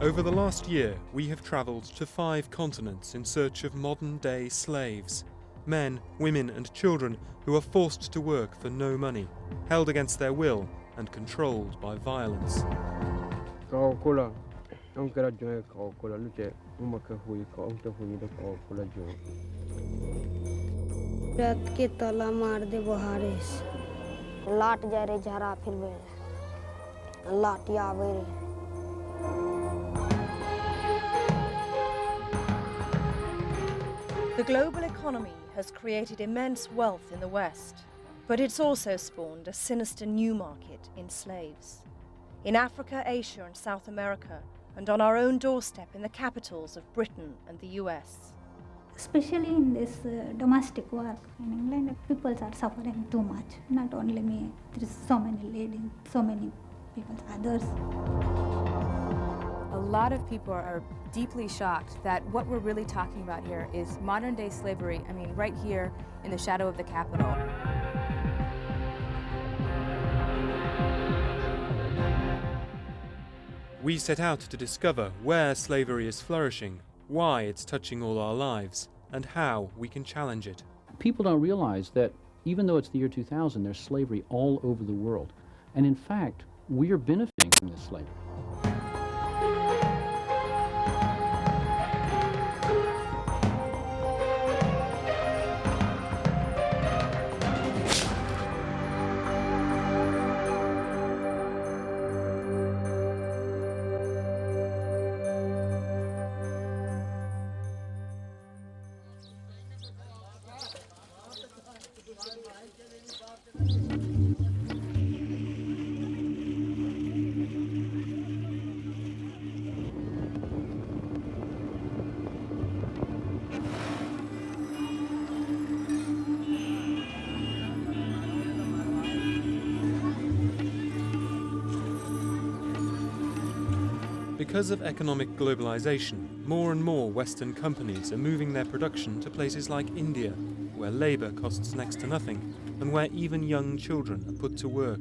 Over the last year, we have travelled to 5 continents in search of modern-day slaves. Men, women and children who are forced to work for no money, held against their will and controlled by violence. The global economy has created immense wealth in the West, but it's also spawned a sinister new market in slaves. In Africa, Asia and South America, and on our own doorstep in the capitals of Britain and the US. Especially in this domestic work in England, people are suffering too much. Not only me, there is so many ladies, so many people, others. A lot of people are deeply shocked that what we're really talking about here is modern-day slavery, right here in the shadow of the Capitol. We set out to discover where slavery is flourishing, why it's touching all our lives, and how we can challenge it. People don't realize that even though it's the year 2000, there's slavery all over the world. And in fact, we are benefiting from this slavery. Because of economic globalization, more and more Western companies are moving their production to places like India, where labour costs next to nothing, and where even young children are put to work.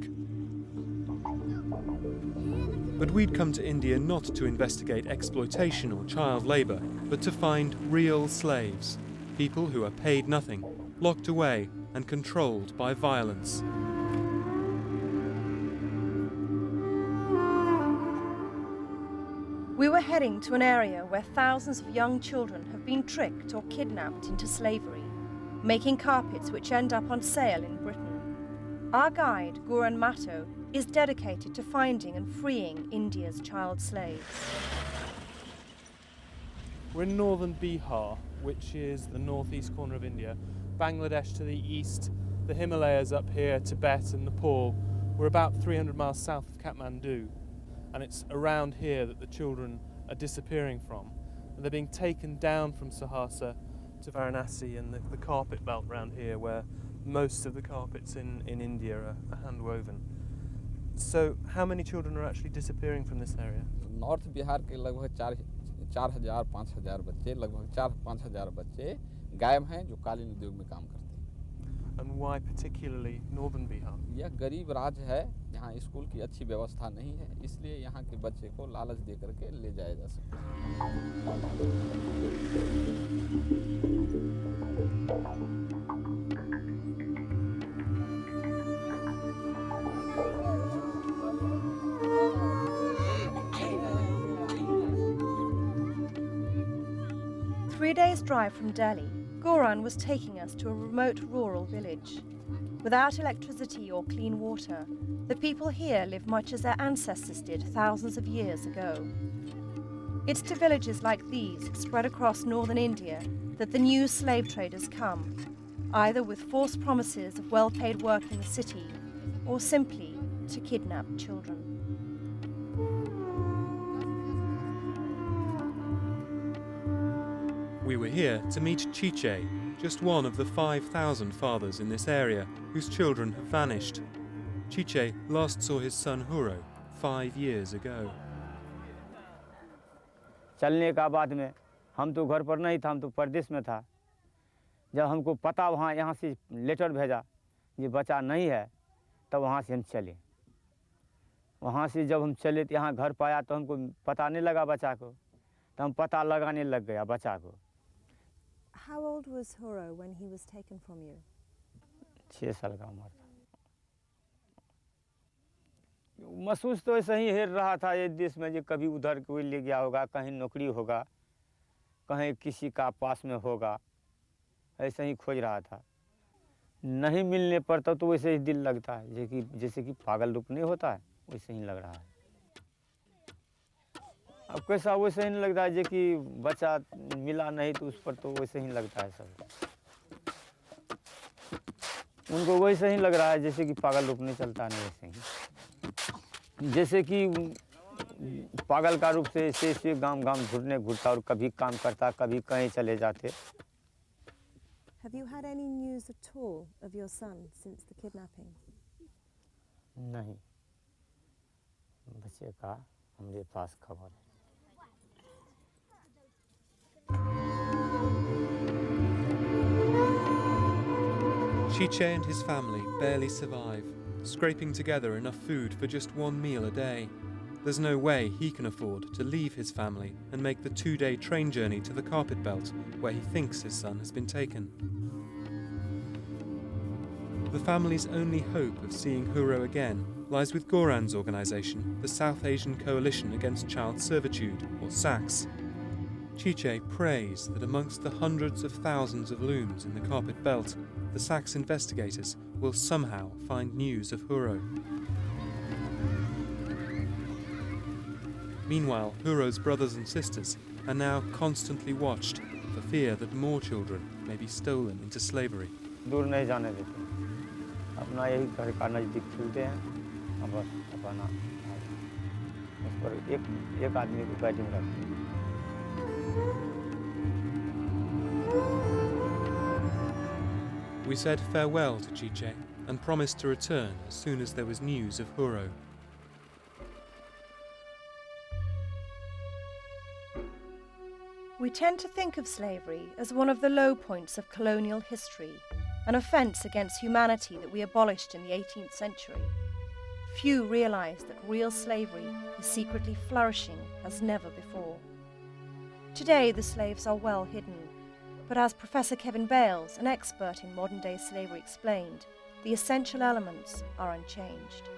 But we'd come to India not to investigate exploitation or child labour, but to find real slaves, people who are paid nothing, locked away and controlled by violence. We were heading to an area where thousands of young children have been tricked or kidnapped into slavery, making carpets which end up on sale in Britain. Our guide, Guran Matto, is dedicated to finding and freeing India's child slaves. We're in northern Bihar, which is the northeast corner of India, Bangladesh to the east, the Himalayas up here, Tibet and Nepal. We're about 300 miles south of Kathmandu. And it's around here that the children are disappearing from. And they're being taken down from Sahasa to Varanasi and the carpet belt around here, where most of the carpets in India are hand-woven. So how many children are actually disappearing from this area? North Bihar के लगभग 4,000-5,000 बच्चे, लगभग 4,000-5,000 बच्चे गायब हैं जो कालीन उद्योग में काम करते हैं. And why particularly northern Bihar? यह गरीब राज्य है, यहाँ स्कूल की अच्छी व्यवस्था नहीं है, इसलिए यहाँ के बच्चे को लालच दे करके ले जाया जा सकता है. 3 days' drive from Delhi, Guran was taking us to a remote rural village. Without electricity or clean water, the people here live much as their ancestors did thousands of years ago. It's to villages like these, spread across northern India, that the new slave traders come, either with false promises of well-paid work in the city, or simply to kidnap children. We were here to meet Chiche, just one of the 5,000 fathers in this area whose children have vanished. Chiche last saw his son Huro 5 years ago. चलने का बाद में हम तो घर पर नहीं था, हम तो परदेश में था. जब हमको पता वहाँ यहाँ से लेटर भेजा ये बच्चा नहीं है, तब वहाँ से हम चले. वहाँ से जब हम चले तो यहाँ घर पाया तो हमको पता नहीं लगा बच्चा को, तो हम पता लगाने लग गया बच्चा को। How old was Huro when he was taken from you? 6 साल का उम्र था। महसूस तो ऐसे ही हेर रहा था ये देश में, जो कभी उधर कोई ले गया होगा, कहीं नौकरी होगा, कहीं किसी का पास में होगा, ऐसे ही खोज रहा था। नहीं मिलने पर तो वैसे ही दिल लगता है, जैसे कि पागल रूप नहीं होता है, वैसे ही लग रहा है। अब कैसा वैसे ही नहीं लगता है, जो कि बच्चा मिला नहीं तो उस पर तो वैसे ही लगता है सब। उनको वैसे ही लग रहा है जैसे कि पागल रूप नहीं चलता नहीं, वैसे ही जैसे कि पागल का रूप से ऐसे गांव घूरता और कभी काम करता, कभी कहीं चले जाते। Have you had any news at all of your son since the kidnapping? नहीं, बच्चे का हमारे पास खबर है। Chiche and his family barely survive, scraping together enough food for just one meal a day. There's no way he can afford to leave his family and make the 2-day train journey to the carpet belt where he thinks his son has been taken. The family's only hope of seeing Huro again lies with Goran's organisation, the South Asian Coalition Against Child Servitude, or SACS. Chiche prays that amongst the hundreds of thousands of looms in the carpet belt, the SACS investigators will somehow find news of Huro. Meanwhile, Huro's brothers and sisters are now constantly watched for fear that more children may be stolen into slavery. दूर नहीं जाने देते, अपना यही घर का नज़दीक खेलते हैं, और बस अपना उस पर एक आदमी को गाइडिंग रखते हैं। We said farewell to Chiche and promised to return as soon as there was news of Huro. We tend to think of slavery as one of the low points of colonial history, an offence against humanity that we abolished in the 18th century. Few realise that real slavery is secretly flourishing as never before. Today the slaves are well hidden, but as Professor Kevin Bales, an expert in modern-day slavery, explained, the essential elements are unchanged.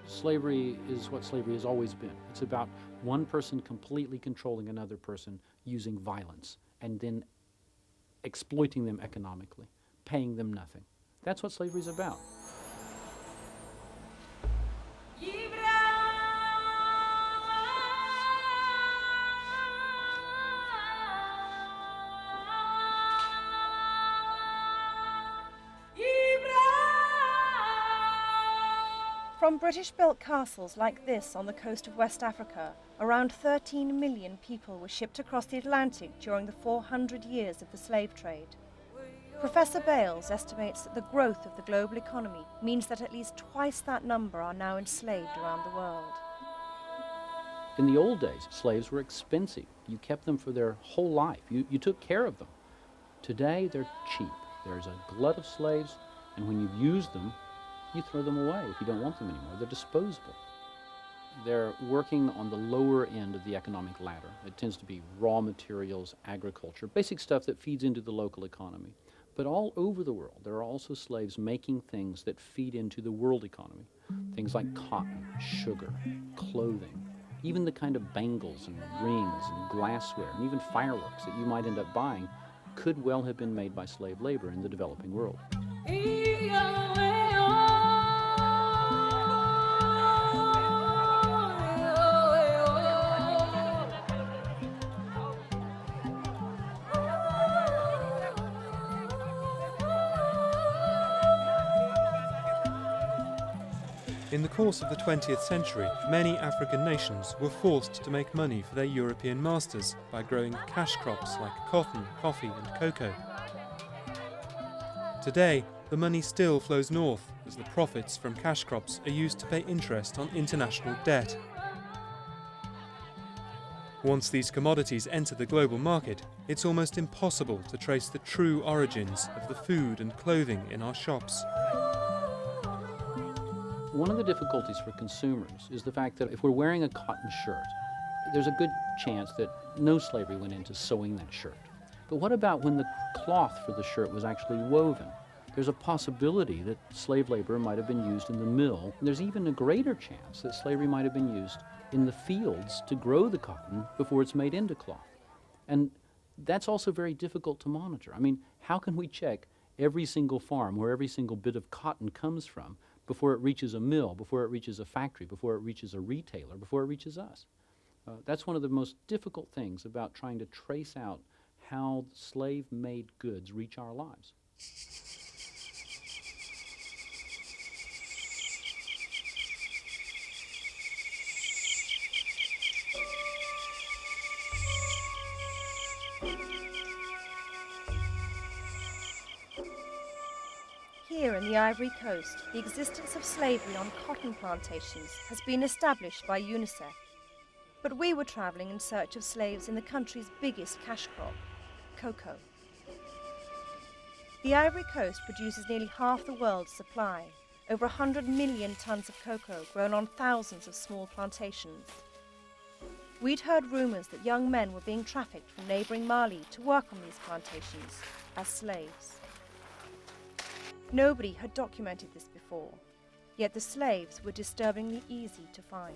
Slavery is what slavery has always been. It's about one person completely controlling another person using violence and then exploiting them economically, paying them nothing. That's what slavery is about. From British-built castles like this on the coast of West Africa, around 13 million people were shipped across the Atlantic during the 400 years of the slave trade. Professor Bales estimates that the growth of the global economy means that at least twice that number are now enslaved around the world. In the old days, slaves were expensive. You kept them for their whole life. You took care of them. Today, they're cheap. There's a glut of slaves, and when you've used them, you throw them away if you don't want them anymore. They're disposable. They're working on the lower end of the economic ladder. It tends to be raw materials, agriculture, basic stuff that feeds into the local economy. But all over the world, there are also slaves making things that feed into the world economy. Things like cotton, sugar, clothing, even the kind of bangles and rings and glassware and even fireworks that you might end up buying could well have been made by slave labor in the developing world. In the course of the 20th century, many African nations were forced to make money for their European masters by growing cash crops like cotton, coffee and cocoa. Today, the money still flows north as the profits from cash crops are used to pay interest on international debt. Once these commodities enter the global market, it's almost impossible to trace the true origins of the food and clothing in our shops. One of the difficulties for consumers is the fact that if we're wearing a cotton shirt, there's a good chance that no slavery went into sewing that shirt. But what about when the cloth for the shirt was actually woven? There's a possibility that slave labor might have been used in the mill. There's even a greater chance that slavery might have been used in the fields to grow the cotton before it's made into cloth. And that's also very difficult to monitor. I mean, how can we check every single farm where every single bit of cotton comes from before it reaches a mill, before it reaches a factory, before it reaches a retailer, before it reaches us? That's one of the most difficult things about trying to trace out how slave-made goods reach our lives. Here in the Ivory Coast, the existence of slavery on cotton plantations has been established by UNICEF. But we were travelling in search of slaves in the country's biggest cash crop, cocoa. The Ivory Coast produces nearly half the world's supply, over 100 million tons of cocoa grown on thousands of small plantations. We'd heard rumours that young men were being trafficked from neighbouring Mali to work on these plantations as slaves. Nobody had documented this before, yet the slaves were disturbingly easy to find.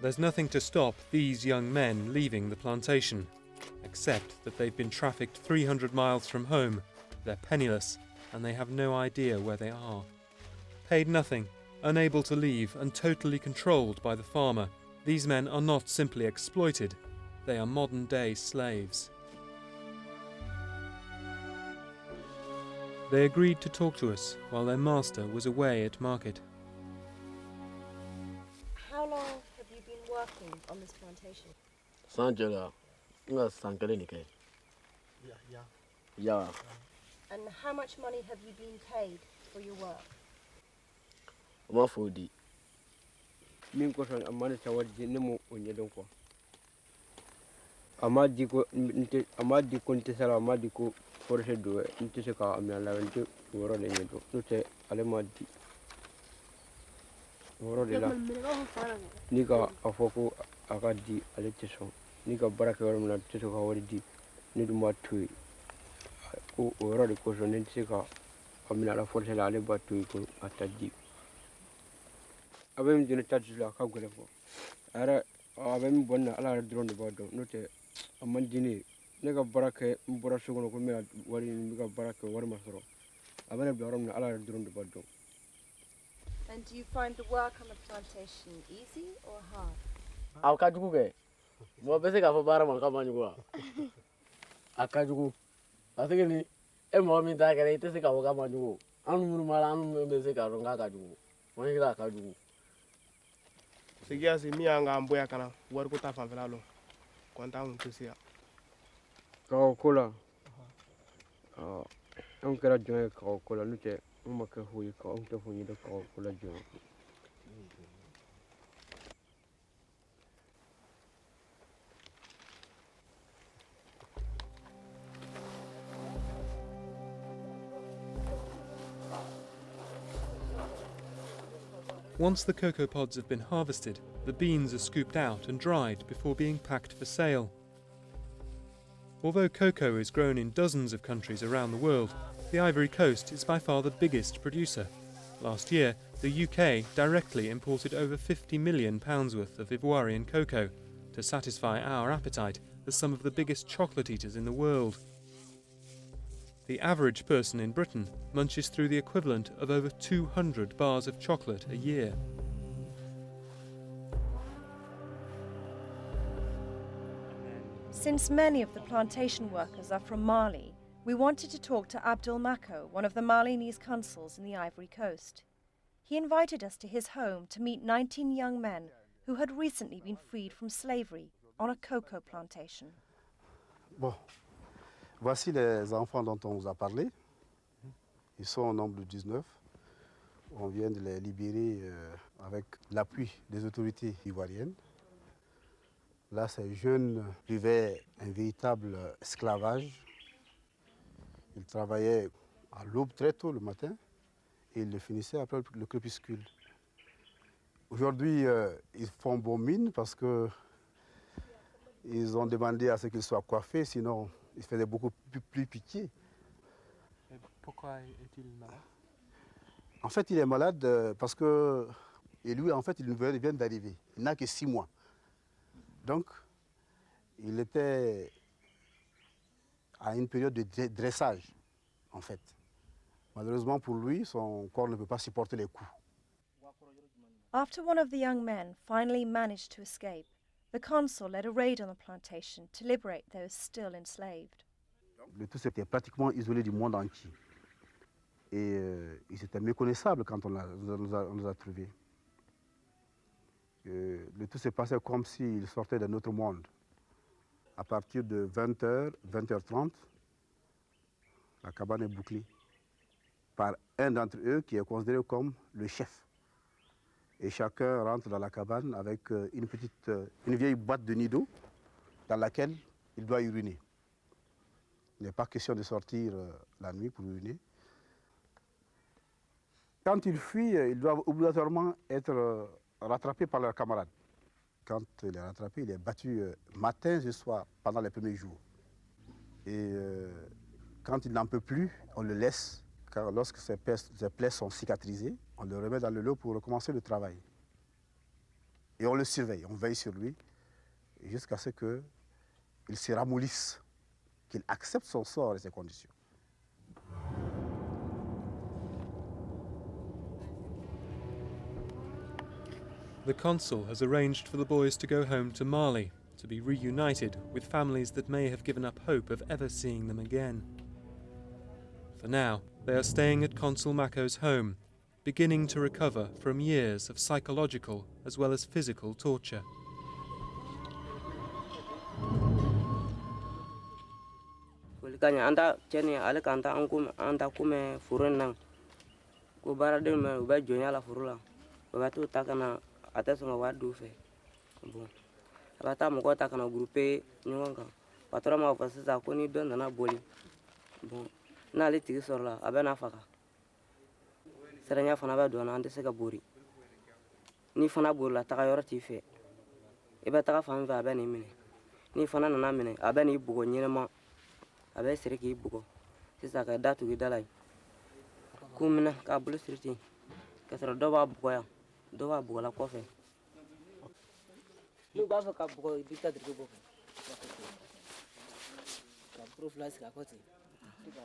There's nothing to stop these young men leaving the plantation, except that they've been trafficked 300 miles from home. They're penniless, and they have no idea where they are. Paid nothing, unable to leave, and totally controlled by the farmer, these men are not simply exploited, they are modern-day slaves. They agreed to talk to us while their master was away at market. How long have you been working on this plantation? Yeah. And how much money have you been paid for your work? Mafudi. Min ko son amana tawaddi nemo onye don ko. Amadi ko nte sala amadi ko forse do nte se ka amna la nte woro le nyedo nte ale madi. Woro de la. Nika afoko akadi ale teso. Nika baraka woro na teso ka wori di nidu matui. Ko woro de ko son nte se ka amna la forse la ale batui ko atadi. Abem dina tatula ka gole ko ara abem bonna ala drone bodo note amman dini ne ga baraka mbura sugono ko me wari mi ga baraka wari masoro abana dorom na ala drone bodo. And do you find the work on the plantation easy or hard? Akajugu ke mo bese ka fo bara man ka manyu ko akajugu atigini e mo mi da gare ite se ka ka manyu anu muru mala anu bese ka ronga akajugu mo ngira akajugu. Sigia si mi anga amboya kana wari ko ta fanfela lo konta mun tusia Ka kola on kera joye ka kola nute mo maka huyi ka on te huyi da ka kola joye. Once the cocoa pods have been harvested, the beans are scooped out and dried before being packed for sale. Although cocoa is grown in dozens of countries around the world, the Ivory Coast is by far the biggest producer. Last year, the UK directly imported over £50 million worth of Ivoirian cocoa to satisfy our appetite as some of the biggest chocolate eaters in the world. The average person in Britain munches through the equivalent of over 200 bars of chocolate a year. Since many of the plantation workers are from Mali, we wanted to talk to Abdul Mako, one of the Malinese consuls in the Ivory Coast. He invited us to his home to meet 19 young men who had recently been freed from slavery on a cocoa plantation. Bon. Voici les enfants dont on vous a parlé. Ils sont au nombre de 19. On vient de les libérer avec l'appui des autorités ivoiriennes. Là, ces jeunes vivaient un véritable esclavage. Ils travaillaient à l'aube très tôt le matin et ils le finissaient après le crépuscule. Aujourd'hui, ils font bon mine parce qu'ils ont demandé à ce qu'ils soient coiffés, sinon ils faisaient beaucoup plus pitié. Et pourquoi est-il malade? En fait, il est malade parce que, et lui, en fait, il vient d'arriver. Il n'a que 6 mois. Donc, il était à une période de dressage, en fait. Malheureusement pour lui, son corps ne peut pas supporter les coups. After one of the young men finally managed to escape, the consul led a raid on the plantation to liberate those still enslaved. Le tout s'était pratiquement isolé du monde entier. Et il était méconnaissable quand on nous a trouvés. Le tout s'est passé comme s'il sortait d'un autre monde. À partir de 20h, 20h30, la cabane est bouclée par un d'entre eux qui est considéré comme le chef. Et chacun rentre dans la cabane avec une vieille boîte de nid d'eau dans laquelle il doit uriner. Il n'est pas question de sortir la nuit pour uriner. Quand ils fuient, ils doivent obligatoirement être rattrapés par leurs camarades. Quand il est rattrapé, il est battu matin et soir pendant les premiers jours. Et quand il n'en peut plus, on le laisse, car lorsque ses plaies sont cicatrisées, on le remet dans le lot pour recommencer le travail. Et on le surveille, on veille sur lui, jusqu'à ce qu'il se ramollisse, qu'il accepte son sort et ses conditions. The consul has arranged for the boys to go home to Mali, to be reunited with families that may have given up hope of ever seeing them again. For now, they are staying at Consul Mako's home, beginning to recover from years of psychological as well as physical torture. Anda cheni ale kanta anda kume furun nang ko bara de me ba jonya la furula ba tu takana atesonga wa dufe bon abata mo ko takana groupe nyonga patora ma ofasa ko ni don na boli bon na le tigi sorla abena faka serenya fana ba do na ande se ka bori ni fana borla taka yoro ti fe e ba taka fam va abena mine ni fana na mine abena ibugo nyinema abe sereki ibugo sisa ka datu gidalai kumina ka bulu sirti ka sero do ba bugo ya do ba bugo la kofe lu ba fa ka bugo bita dirgo bo ka proof las ka koti ka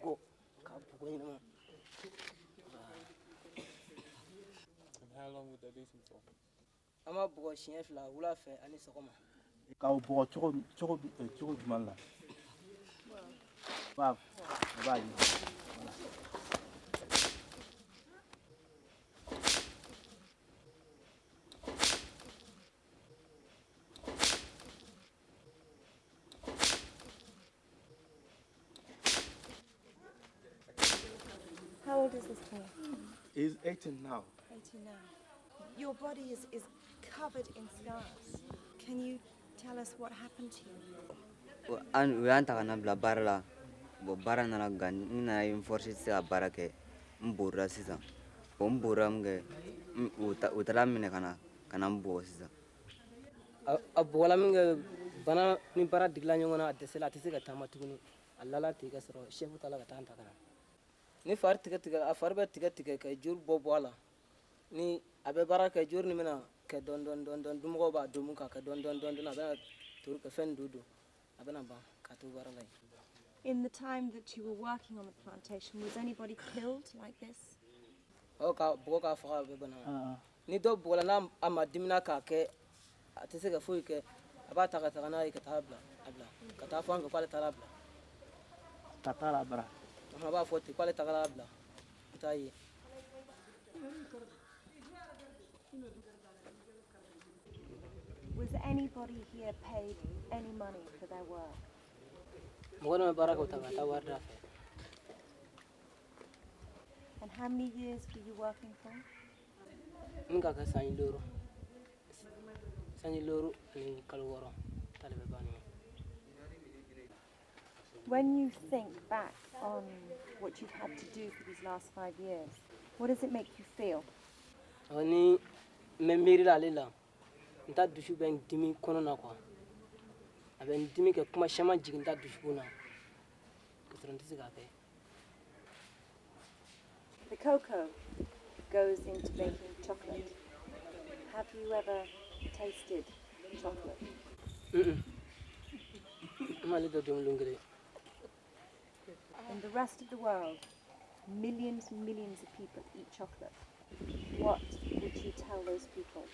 bugo ina. And how long would they beat him for? Ama bugo chien fla wula fe ani sokoma ka bugo choko juman la ba yi. How old is this boy? He's 18 now. 18 now. Your body is covered in scars. Can you tell us what happened to you? we anta kana bla barla bo barana na gan na enforce se barake mbura sisa bombura mge utala mine kana mbo sisa abola mge bana ni bara digla nyongona adesela tisika tamatuguni allala tiga sero shefu tala ka tanta kana ni far tiga afarba tiga ka jur bobola ni abe bara ka jur ni mina ka don dumgo ba dumuka ka don na ba tur ka fen dudu abana ba ka tu bara lai. In the time that you were working on the plantation, was anybody killed like this? Ka boka fa be bana ni do bola na amadimina ka ke atese ka fu ke abata ka kana ka tabla abla ka ta fa ka tabla Tatala bra. ma ba foti kwale tabla tai. Was anybody here paid any money for their work? And how many years were you working for? When you think back on what you've had to do for these last 5 years, what does it make you feel? The cocoa goes into making chocolate. Have you ever tasted chocolate? In the rest of the world, millions and millions of people eat chocolate. What would you tell those people?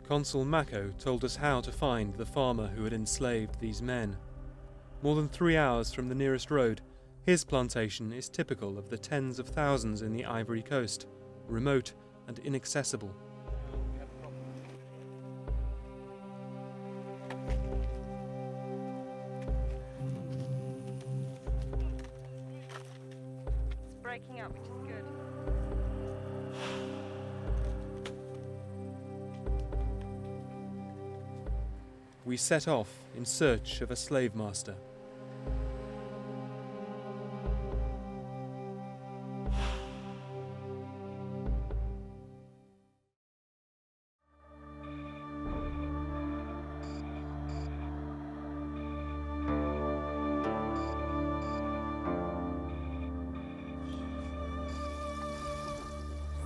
Consul Mako told us how to find the farmer who had enslaved these men. More than 3 hours from the nearest road, his plantation is typical of the tens of thousands in the Ivory Coast, remote and inaccessible. It's breaking up, which is good. We set off in search of a slave master.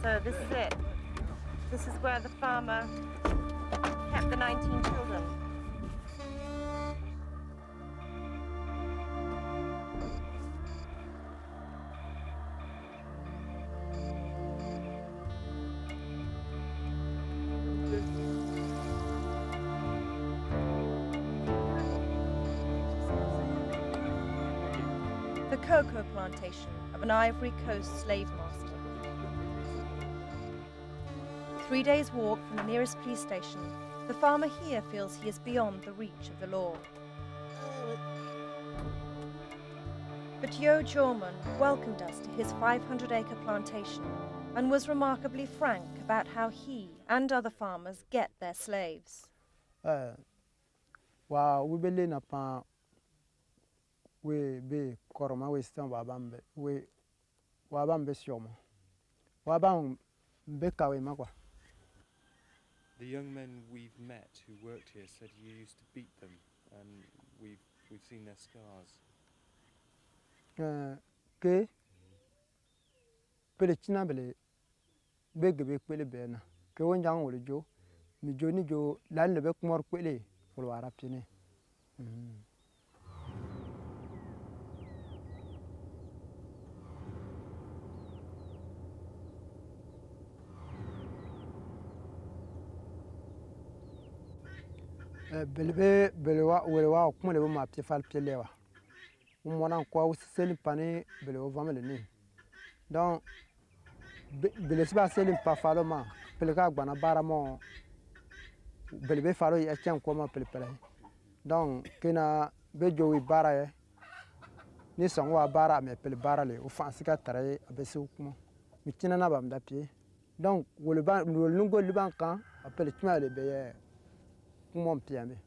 So this is it. This is where the farmer kept the 19 children. The cocoa plantation of an Ivory Coast slave master. 3 days' walk from the nearest police station, the farmer here feels he is beyond the reach of the law. But Yo Jorman welcomed us to his 500-acre plantation and was remarkably frank about how he and other farmers get their slaves. Wa wibele na pa we be koroma we stan wabambe we wabambe siomo wabam be kawe makwa. The young men we've met who worked here said you used to beat them, and we've seen their scars. Ke pele china bele bege be pele bena ke wonjang wole jo mi jo ni jo lan le be kumor pele ful wara pine. Belewa kumele bo ma pifal pelewa umona kwa useli pane belewa vamele ni donc bele siba seli pa falo ma pele ka gbana bara mo bele be falo ya chen ko ma pele pele donc kena be jowi bara ye ni songwa bara me pele bara le u fansika tare abesu kuma mitina na bam da pie donc wole ba lungo liban kan apele tuma le be ye mon piame.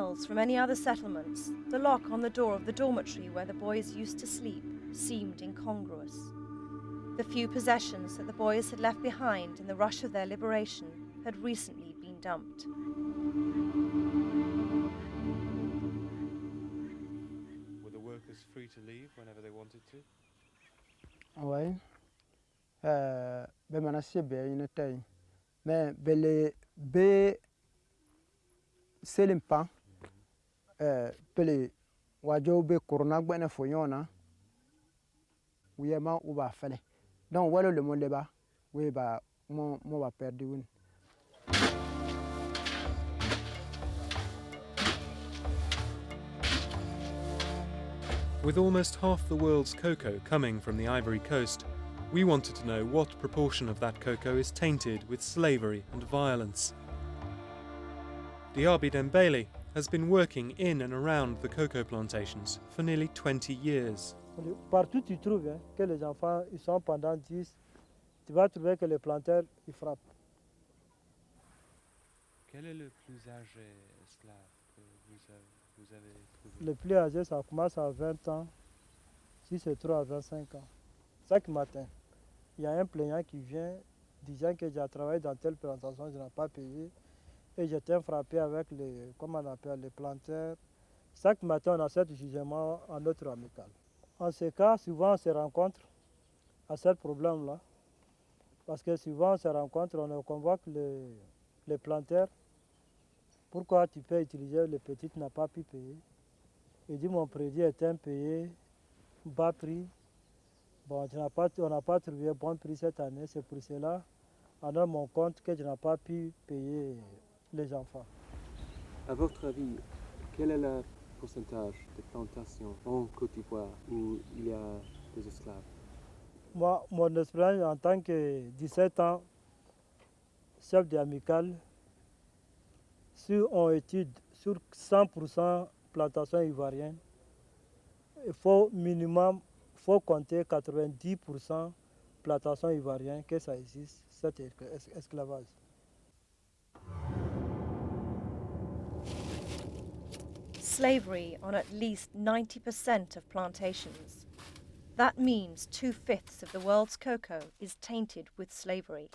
signals from any other settlements, the lock on the door of the dormitory where the boys used to sleep seemed incongruous. The few possessions that the boys had left behind in the rush of their liberation had recently been dumped. Were the workers free to leave whenever they wanted to? Oui. Be mana se be yin tay. Mais bele be selim pa pele wajo be corona gbene foyona. Uyema uba fele. Donc walo le monde ba we ba mo ba perdu win. With almost half the world's cocoa coming from the Ivory Coast, we wanted to know what proportion of that cocoa is tainted with slavery and violence. Diaby Dembele has been working in and around the cocoa plantations for nearly 20 years. Partout tu trouves que les enfants ils sont pendant 10, tu vas trouver que les planteurs ils frappent. Quel est le plus âgé esclave que vous avez trouvé? Le plus âgé, ça commence à 20 ans, si c'est trop à 25 ans. Chaque matin, il y a un plaignant qui vient disant que j'ai travaillé dans telle plantation, je n'ai pas payé, et j'étais frappé avec les, comment on appelle, les planteurs. Chaque matin, on a ce jugement en notre amical. En ce cas, souvent, on se rencontre à ce problème-là, parce que souvent, on se rencontre, on convoque les planteurs. Pourquoi tu peux utiliser le petit, tu n'as pas pu payer? Il dit mon crédit est impayé, bas prix. Bon, on n'a pas trouvé bon prix cette année, c'est pour cela, on a mon compte que je n'ai pas pu payer les enfants. À votre avis, quel est le pourcentage de plantations en Côte d'Ivoire où il y a des esclaves? Moi, mon expérience en tant que 17 ans, chef d'amicale, si on étude sur 100% plantation ivoirienne, il faut minimum, faut compter 90% plantation ivoirienne que ça existe, cet esclavage. Slavery on at least 90% of plantations. That means 2/5 of the world's cocoa is tainted with slavery.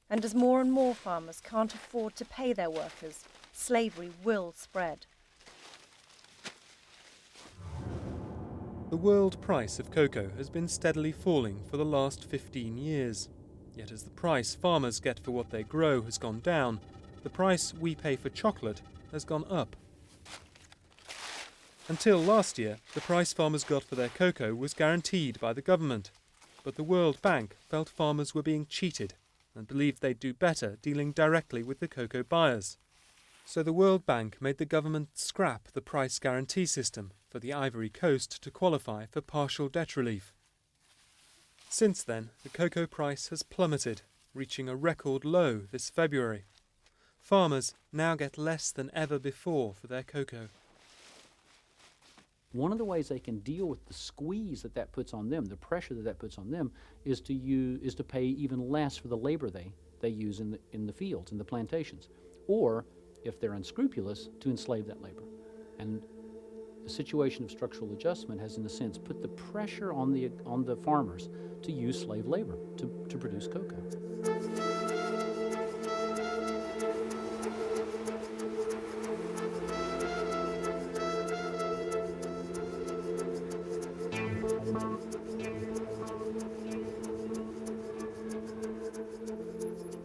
And as more and more farmers can't afford to pay their workers, slavery will spread. The world price of cocoa has been steadily falling for the last 15 years. Yet as the price farmers get for what they grow has gone down, the price we pay for chocolate has gone up. Until last year, the price farmers got for their cocoa was guaranteed by the government. But the World Bank felt farmers were being cheated and believed they'd do better dealing directly with the cocoa buyers. So the World Bank made the government scrap the price guarantee system for the Ivory Coast to qualify for partial debt relief. Since then, the cocoa price has plummeted, reaching a record low this February. Farmers now get less than ever before for their cocoa. One of the ways they can deal with the squeeze that puts on them, the pressure that puts on them, is to pay even less for the labor they use in the fields, in the plantations, or if they're unscrupulous, to enslave that labor. And the situation of structural adjustment has, in a sense, put the pressure on the farmers to use slave labor to produce cocoa.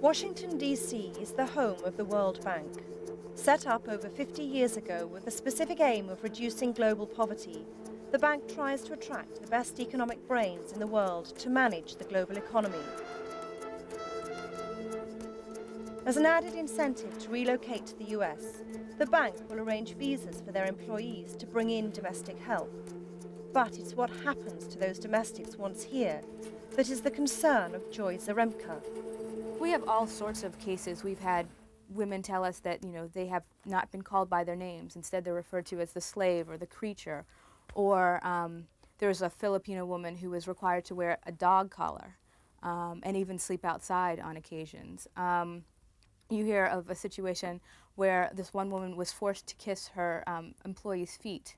Washington, D.C. is the home of the World Bank. Set up over 50 years ago with the specific aim of reducing global poverty, the bank tries to attract the best economic brains in the world to manage the global economy. As an added incentive to relocate to the US, the bank will arrange visas for their employees to bring in domestic help. But it's what happens to those domestics once here that is the concern of Joy Zaremka. We have all sorts of cases. We've had women tell us that, they have not been called by their names. Instead, they're referred to as the slave or the creature. Or there was a Filipino woman who was required to wear a dog collar and even sleep outside on occasions. You hear of a situation where this one woman was forced to kiss her employee's feet.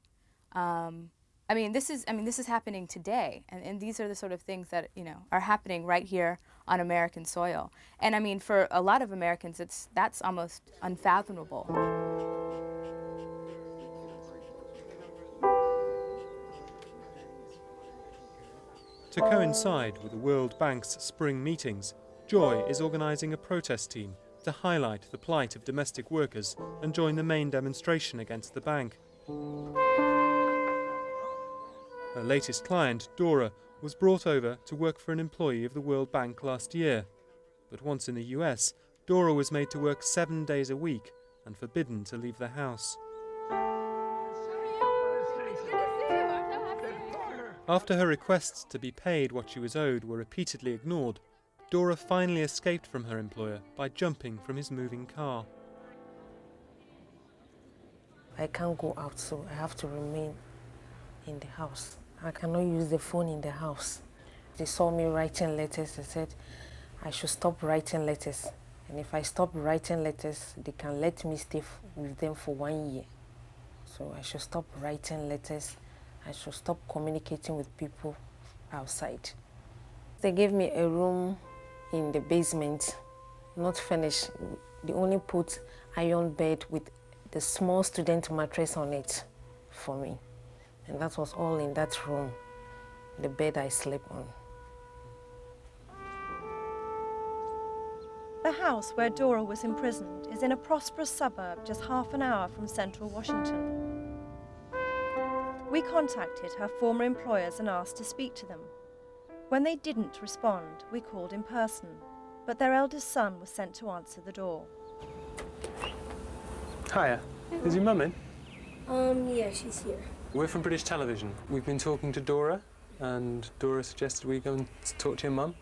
I mean, this is happening today, and these are the sort of things that, you know, are happening right here on American soil. And I mean, for a lot of Americans, that's almost unfathomable. To coincide with the World Bank's spring meetings, Joy is organising a protest team to highlight the plight of domestic workers and join the main demonstration against the bank. Her latest client, Dora, was brought over to work for an employee of the World Bank last year. But once in the US, Dora was made to work 7 days a week and forbidden to leave the house. After her requests to be paid what she was owed were repeatedly ignored, Dora finally escaped from her employer by jumping from his moving car. I can't go out, so I have to remain in the house. I cannot use the phone in the house. They saw me writing letters. They said I should stop writing letters. And if I stop writing letters, they can let me stay with them for 1 year. So I should stop writing letters. I should stop communicating with people outside. They gave me a room in the basement, not furnished. They only put iron bed with the small student mattress on it for me. And that was all in that room, the bed I slept on. The house where Dora was imprisoned is in a prosperous suburb just half an hour from central Washington. We contacted her former employers and asked to speak to them. When they didn't respond, we called in person, but their eldest son was sent to answer the door. Hiya, is your mum in? Yeah, she's here. We're from British Television. We've been talking to Dora, and Dora suggested we go and talk to your mum.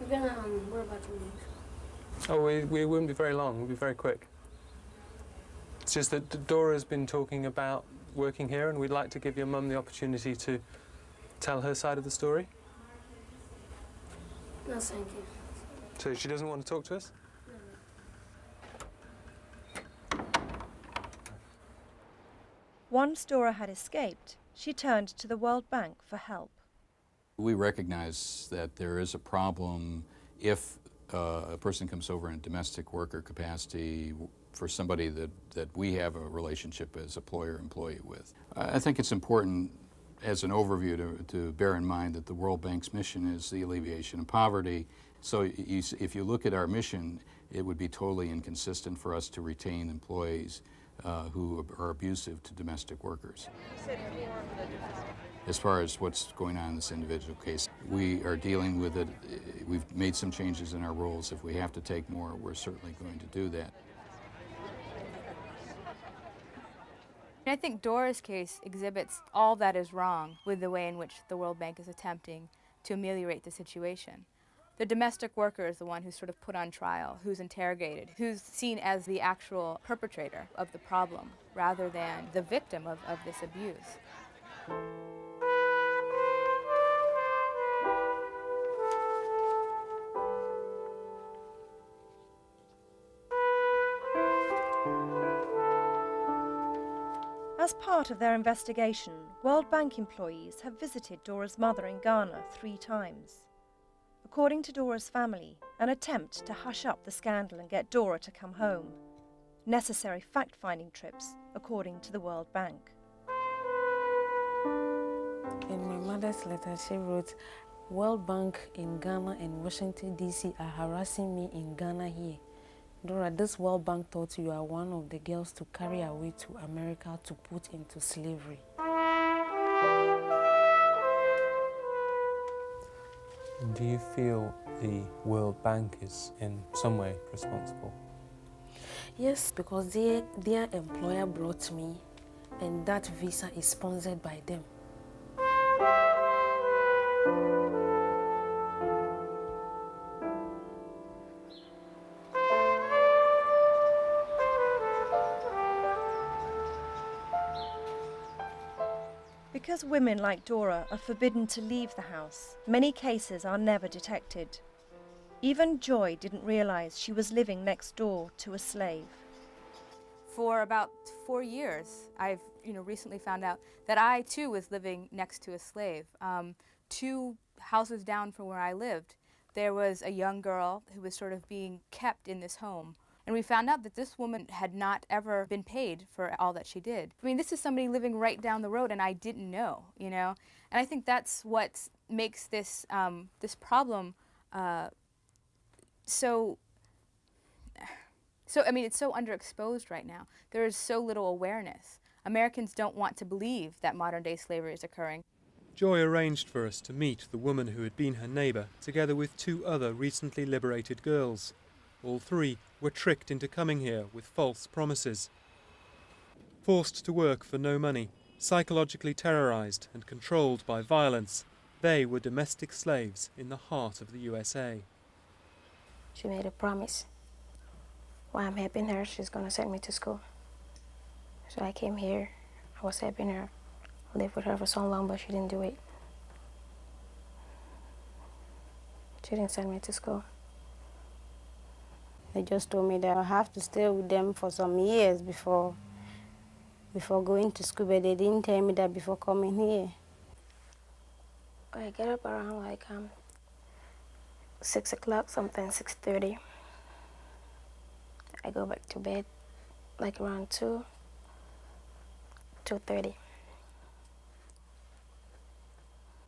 We're about to leave. Oh, we wouldn't be very long. We'll be very quick. It's just that Dora's been talking about working here, and we'd like to give your mum the opportunity to tell her side of the story. No, thank you. So she doesn't want to talk to us? Once Dora had escaped, she turned to the World Bank for help. We recognize that there is a problem if a person comes over in domestic worker capacity for somebody that we have a relationship as employer-employee with. I think it's important as an overview to bear in mind that the World Bank's mission is the alleviation of poverty. So if you look at our mission, it would be totally inconsistent for us to retain employees who are abusive to domestic workers. As far as what's going on in this individual case, we are dealing with it. We've made some changes in our rules. If we have to take more, we're certainly going to do that. I think Dora's case exhibits all that is wrong with the way in which the World Bank is attempting to ameliorate the situation. The domestic worker is the one who's sort of put on trial, who's interrogated, who's seen as the actual perpetrator of the problem rather than the victim of this abuse. As part of their investigation, World Bank employees have visited Dora's mother in Ghana 3 times. According to Dora's family, an attempt to hush up the scandal and get Dora to come home. Necessary fact-finding trips, according to the World Bank. In my mother's letter, she wrote, World Bank in Ghana and Washington, D.C. are harassing me in Ghana here. Dora, this World Bank thought you are one of the girls to carry away to America to put into slavery. Do you feel the World Bank is in some way responsible? Yes, because their employer brought me, and that visa is sponsored by them. Because women like Dora are forbidden to leave the house, many cases are never detected. Even Joy didn't realize she was living next door to a slave. For about 4 years, I've recently found out that I too was living next to a slave. 2 houses down from where I lived, there was a young girl who was sort of being kept in this home. And we found out that this woman had not ever been paid for all that she did. I mean, this is somebody living right down the road, and I didn't know, And I think that's what makes this this problem so I mean, it's so underexposed right now. There is so little awareness. Americans don't want to believe that modern-day slavery is occurring. Joy arranged for us to meet the woman who had been her neighbour, together with 2 other recently liberated girls. All 3 were tricked into coming here with false promises. Forced to work for no money, psychologically terrorised and controlled by violence, they were domestic slaves in the heart of the USA. She made a promise. While I'm helping her, she's gonna send me to school. So I came here, I was helping her, lived with her for so long, but she didn't do it. She didn't send me to school. They just told me that I have to stay with them for some years before going to school, but they didn't tell me that before coming here. I get up around like 6 o'clock, something 6:30. I go back to bed like around 2:30.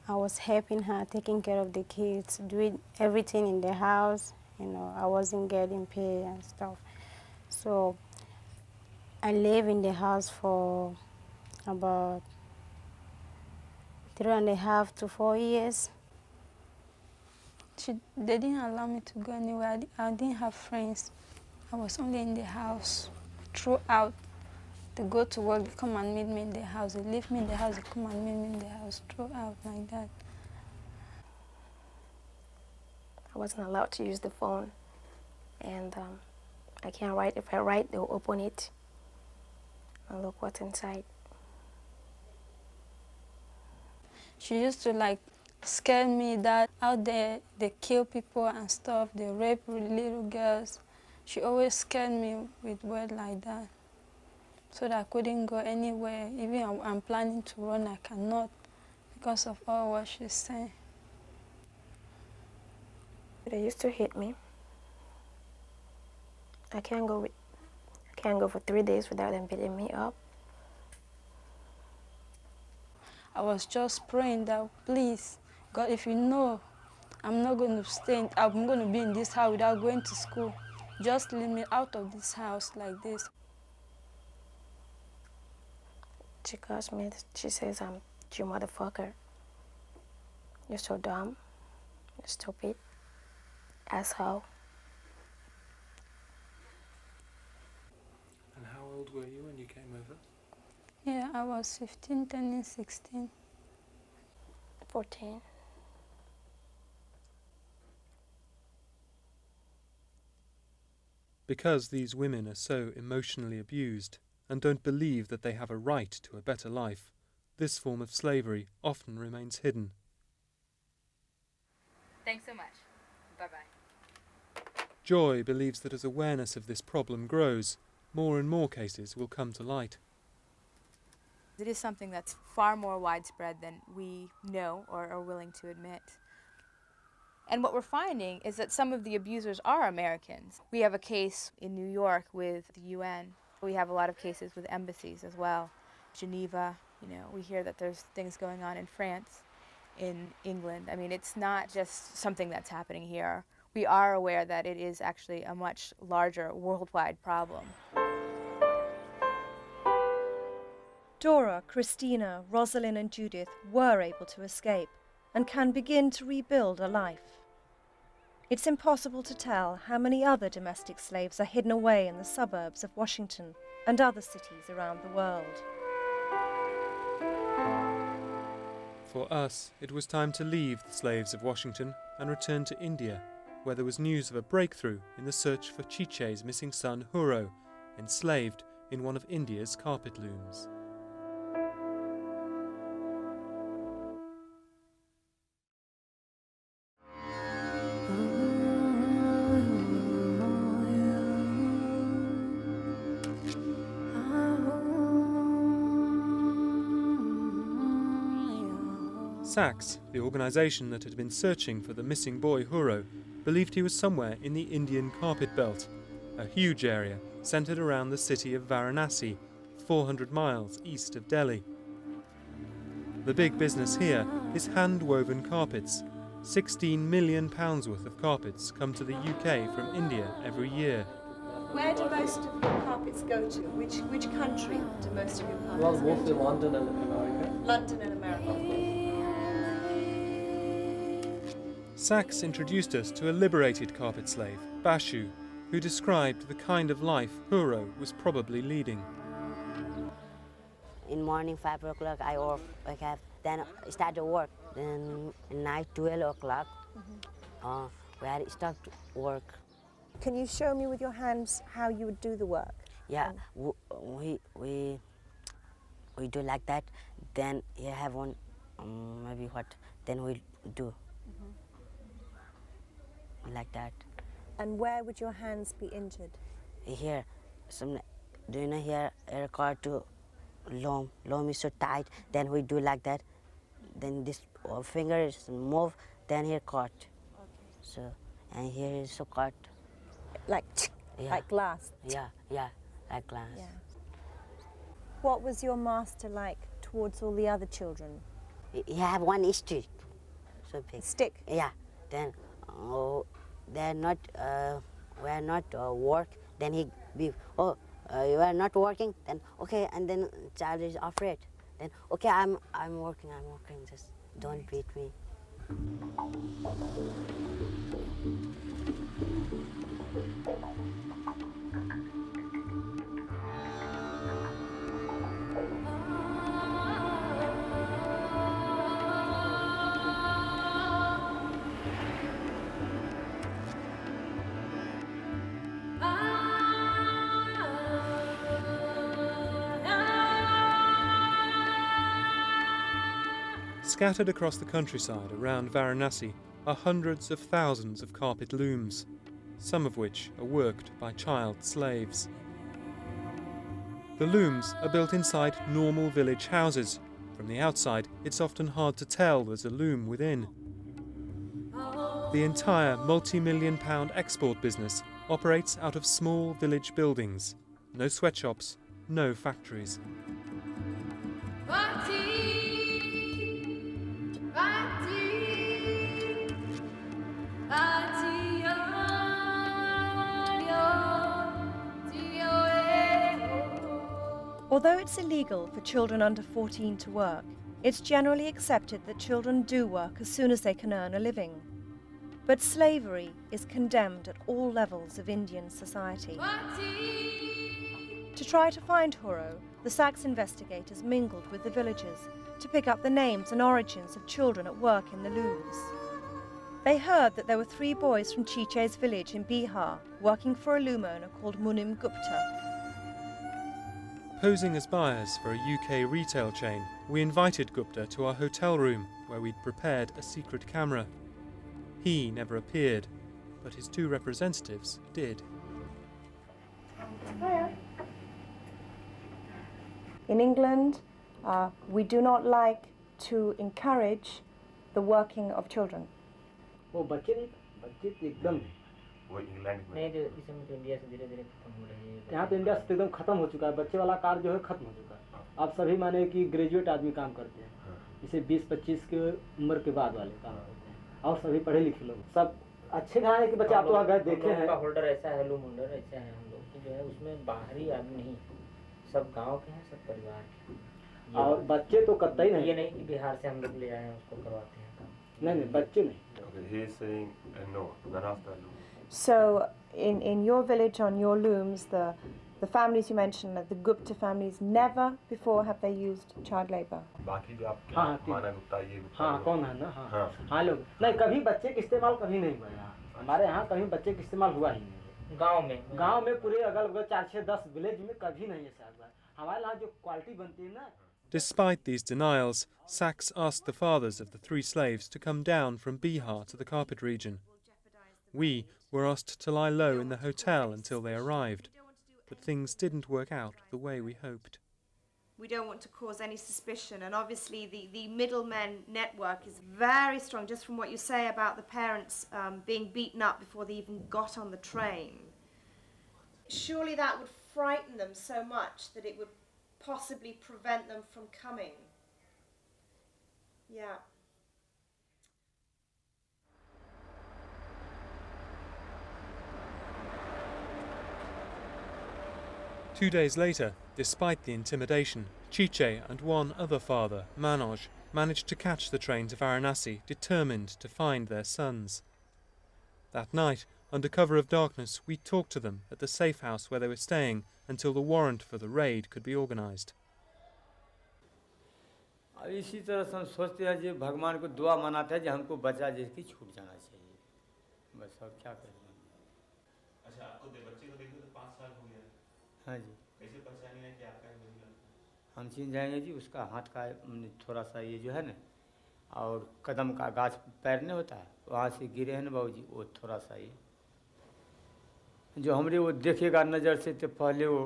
I was helping her, taking care of the kids, doing everything in the house. I wasn't getting paid and stuff. So I lived in the house for about 3.5 to 4 years. They didn't allow me to go anywhere. I didn't have friends. I was only in the house throughout. They go to work, they come and meet me in the house. They leave me in the house, they come and meet me in the house throughout like that. I wasn't allowed to use the phone, and I can't write. If I write, they'll open it and look what's inside. She used to scare me that out there they kill people and stuff, they rape little girls. She always scared me with words like that, so that I couldn't go anywhere. Even I'm planning to run, I cannot because of all what she's saying. They used to hit me. I can't go for 3 days without them beating me up. I was just praying that, please, God, if you know I'm not going to stay, I'm going to be in this house without going to school, just leave me out of this house like this. She calls me, she says, you motherfucker. You're so dumb. You're stupid. Asshole. And how old were you when you came over? Yeah, I was 15, turning 16. 14. Because these women are so emotionally abused and don't believe that they have a right to a better life, this form of slavery often remains hidden. Thanks so much. Bye-bye. Joy believes that as awareness of this problem grows, more and more cases will come to light. It is something that's far more widespread than we know or are willing to admit. And what we're finding is that some of the abusers are Americans. We have a case in New York with the UN. We have a lot of cases with embassies as well. Geneva, we hear that there's things going on in France, in England. I mean, it's not just something that's happening here. We are aware that it is actually a much larger worldwide problem. Dora, Christina, Rosalind and Judith were able to escape and can begin to rebuild a life. It's impossible to tell how many other domestic slaves are hidden away in the suburbs of Washington and other cities around the world. For us, it was time to leave the slaves of Washington and return to India, where there was news of a breakthrough in the search for Chiche's missing son Huro, enslaved in one of India's carpet looms. SACS, the organisation that had been searching for the missing boy Huro, believed he was somewhere in the Indian carpet belt, a huge area centred around the city of Varanasi, 400 miles east of Delhi. The big business here is hand-woven carpets. £16 million worth of carpets come to the UK from India every year. Where do most of your carpets go to? Which country do most of your carpets Well, go mostly to? London and America. London and America. Sachs introduced us to a liberated carpet slave, Bashu, who described the kind of life Huro was probably leading. In morning 5 o'clock I wake up, then start to work. Then night 12 o'clock, where I start to work. Can you show me with your hands how you would do the work? Yeah, we do like that. Then you have one, maybe what? Then we do like that. And where would your hands be injured? Here, do you know here a cord to loom? Loom is so tight. Then we do like that. Then this finger is move. Then here cut. Okay. So and here is so cut. Like glass. Yeah, like glass. Yeah. What was your master like towards all the other children? He have one stick, so big. Stick. Yeah. Then they're not. We are not work. Then he be you are not working. Then okay, and then child is afraid. Then okay, I'm working. Just don't beat me. Scattered across the countryside around Varanasi are hundreds of thousands of carpet looms, some of which are worked by child slaves. The looms are built inside normal village houses. From the outside, it's often hard to tell there's a loom within. The entire multi-million-pound export business operates out of small village buildings. No sweatshops, no factories. Although it's illegal for children under 14 to work, it's generally accepted that children do work as soon as they can earn a living. But slavery is condemned at all levels of Indian society. To try to find Huro, the Sachs investigators mingled with the villagers to pick up the names and origins of children at work in the looms. They heard that there were 3 boys from Chiche's village in Bihar working for a loom owner called Munim Gupta. Posing as buyers for a UK retail chain, we invited Gupta to our hotel room where we'd prepared a secret camera. He never appeared, but his 2 representatives did. Hiya. In England, we do not like to encourage the working of children. वो बच्चे एकदम वो England में नहीं, जो इस समय तो इंडिया से धीरे-धीरे खत्म हो रही है। यहाँ तो इंडिया से एकदम खत्म हो चुका है। बच्चे वाला कार्य जो है खत्म हो चुका है। अब सभी माने कि ग्रेजुएट आदमी काम करते हैं। जैसे 20-25 की उम्र के बाद वाले काम करते हैं। और सभी पढ़े लिखे लोग। सब अच्छे घराने के बच्चे आप तो अगर देखे हैं। होल्डर ऐसा है, लूम होल्डर ऐसा है हम लोग जो है उसमें बाहरी आदमी नहीं, सब गांव के हैं, सब परिवार के। और बच्चे तो कतई नहीं। ये नहीं कि बिहार से हम लोग ले आए हैं उसको करवाते हैं काम। नहीं, बच्चे नहीं। Okay, he is saying no, none of the loom. So, in your village, on your looms, the families you mentioned, like the Gupta families, never before have they used child labor. बाकी जो आप माना गुप्ता ये हाँ कौन है ना हाँ लोग नहीं कभी बच्चे का इस्तेमाल कभी नहीं हुआ यहाँ हमारे यहाँ कभी बच्चे का इस्तेमाल हुआ ही नहीं गांव में पूरे अगल-बगल 4-6-10 विलेज में कभी नहीं ऐसा हुआ हमारे यहाँ जो क्वालिटी बनती है ना. Despite these denials, Sachs asked the fathers of the 3 slaves to come down from Bihar to the carpet region. We were asked to lie low in the hotel until they arrived, but things didn't work out the way we hoped. We don't want to cause any suspicion, and obviously the middlemen network is very strong, just from what you say about the parents being beaten up before they even got on the train. Surely that would frighten them so much that it would possibly prevent them from coming. Yeah. Two days later, despite the intimidation, Chiche and one other father, Manoj, managed to catch the train to Varanasi, determined to find their sons. That night, under cover of darkness, we talked to them at the safe house where they were staying until the warrant for the raid could be organised. इसी तरह से हम सोचते हैं कि भगवान को दुआ मनाते हैं कि हमको बचा जिसकी छूट जाना चाहिए, बस और क्या करें। अच्छा, आपको बच्चे को देखो तो 5 साल हो गया। हाँ जी। कैसे पहचानी है कि आपका है वही लड़का? हम चिन्ह जाएंगे जी, उसका हाथ का थोड़ा सा ये जो है ना, और कदम का गाछ पैर नहीं होता है, वहाँ से गिरे हैं ना बाबूजी, वो थोड़ा सा ये जो हमरे वो देखेगा नज़र से तो पहले वो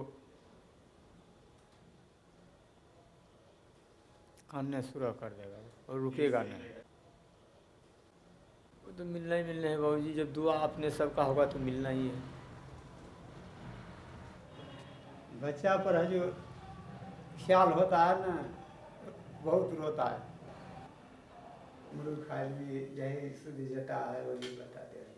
कानने शुरू कर देगा और रुकेगा नहीं। वो तो मिलना ही है बाबूजी, जब दुआ अपने सबका होगा तो मिलना ही है। बच्चा पर जो ख्याल होता है ना, बहुत रोता है। मुर्ग खाल भी यही सुधी जटा है, वही बताते हैं।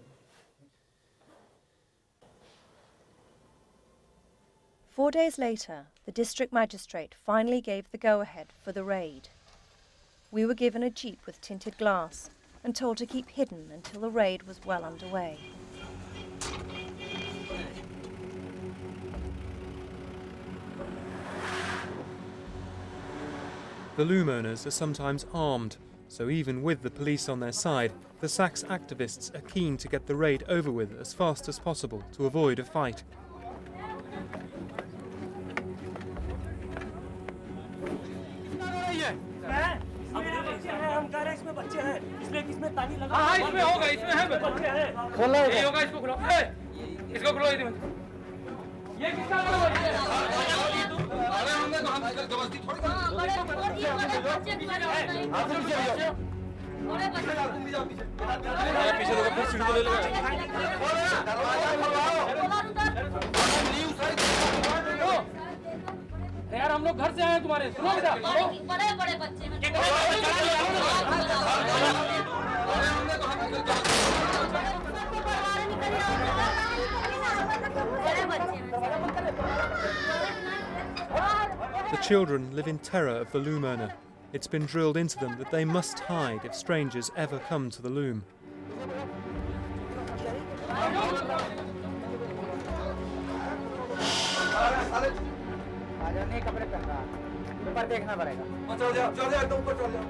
4 days later, the district magistrate finally gave the go-ahead for the raid. We were given a jeep with tinted glass and told to keep hidden until the raid was well underway. The loom owners are sometimes armed, so even with the police on their side, the Sachs activists are keen to get the raid over with as fast as possible to avoid a fight. यार हम लोग घर से आए तुम्हारे, सुनो बेटा, बड़े बड़े बच्चे हैं। The children live in terror of the loom owner. It's been drilled into them that they must hide if strangers ever come to the loom. नहीं कपड़े पहन रहा, ऊपर देखना पड़ेगा। चल जाओ एकदम ऊपर चल जाओ।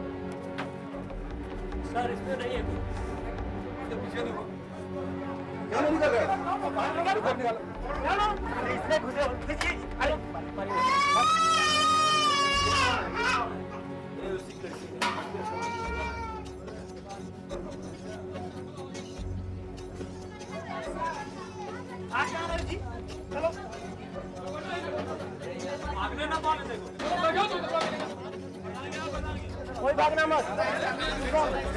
सर इसमें नहीं है कुछ, इसके पीछे देखो। क्या निकल रहा है? ऊपर निकालो। इसमें घुसे हो, खींचिए। अरे ये उसी लड़की है। आ क्या रहा जी? चलो। भागने ना पाने देखो। कोई भागना मत।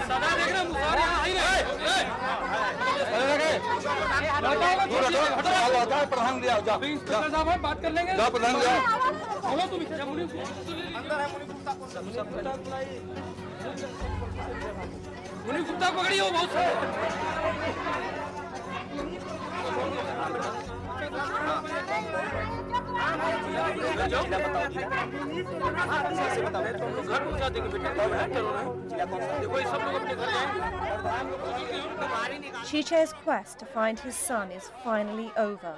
सदा देख रहे मुसारे आई रहे। हटो प्रधान दिया जाओ। इंस्पेक्टर साहब बात कर लेंगे। जाओ प्रधान जाओ। बोलो तुम इसे मुनि अंदर है मुनि गुप्ता कौन सा? मुनि गुप्ता पकड़ी हो बहुत सारे। Chiche's quest to find his son is finally over.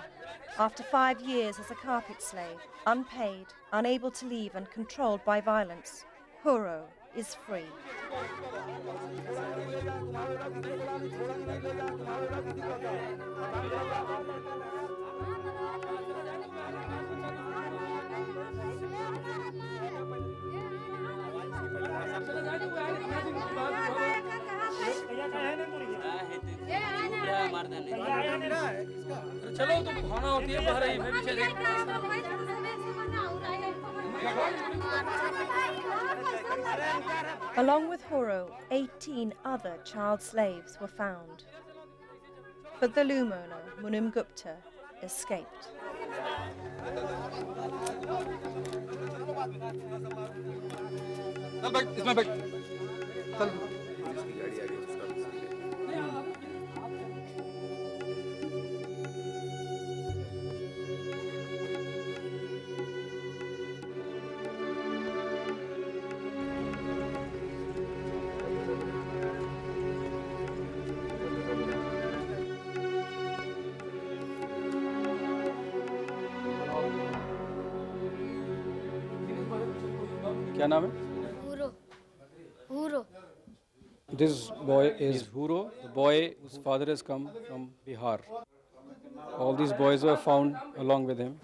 After 5 years as a carpet slave, unpaid, unable to leave and controlled by violence, Huro is free. चलो तुम खाना होती है बाहर ही, मैं भी चले। Along with Horo, 18 other child slaves were found. But the loom owner, Munum Gupta, escaped. क्या नाम है? Huro. This boy is Huro, the boy whose father has come from Bihar. All these boys were found along with him.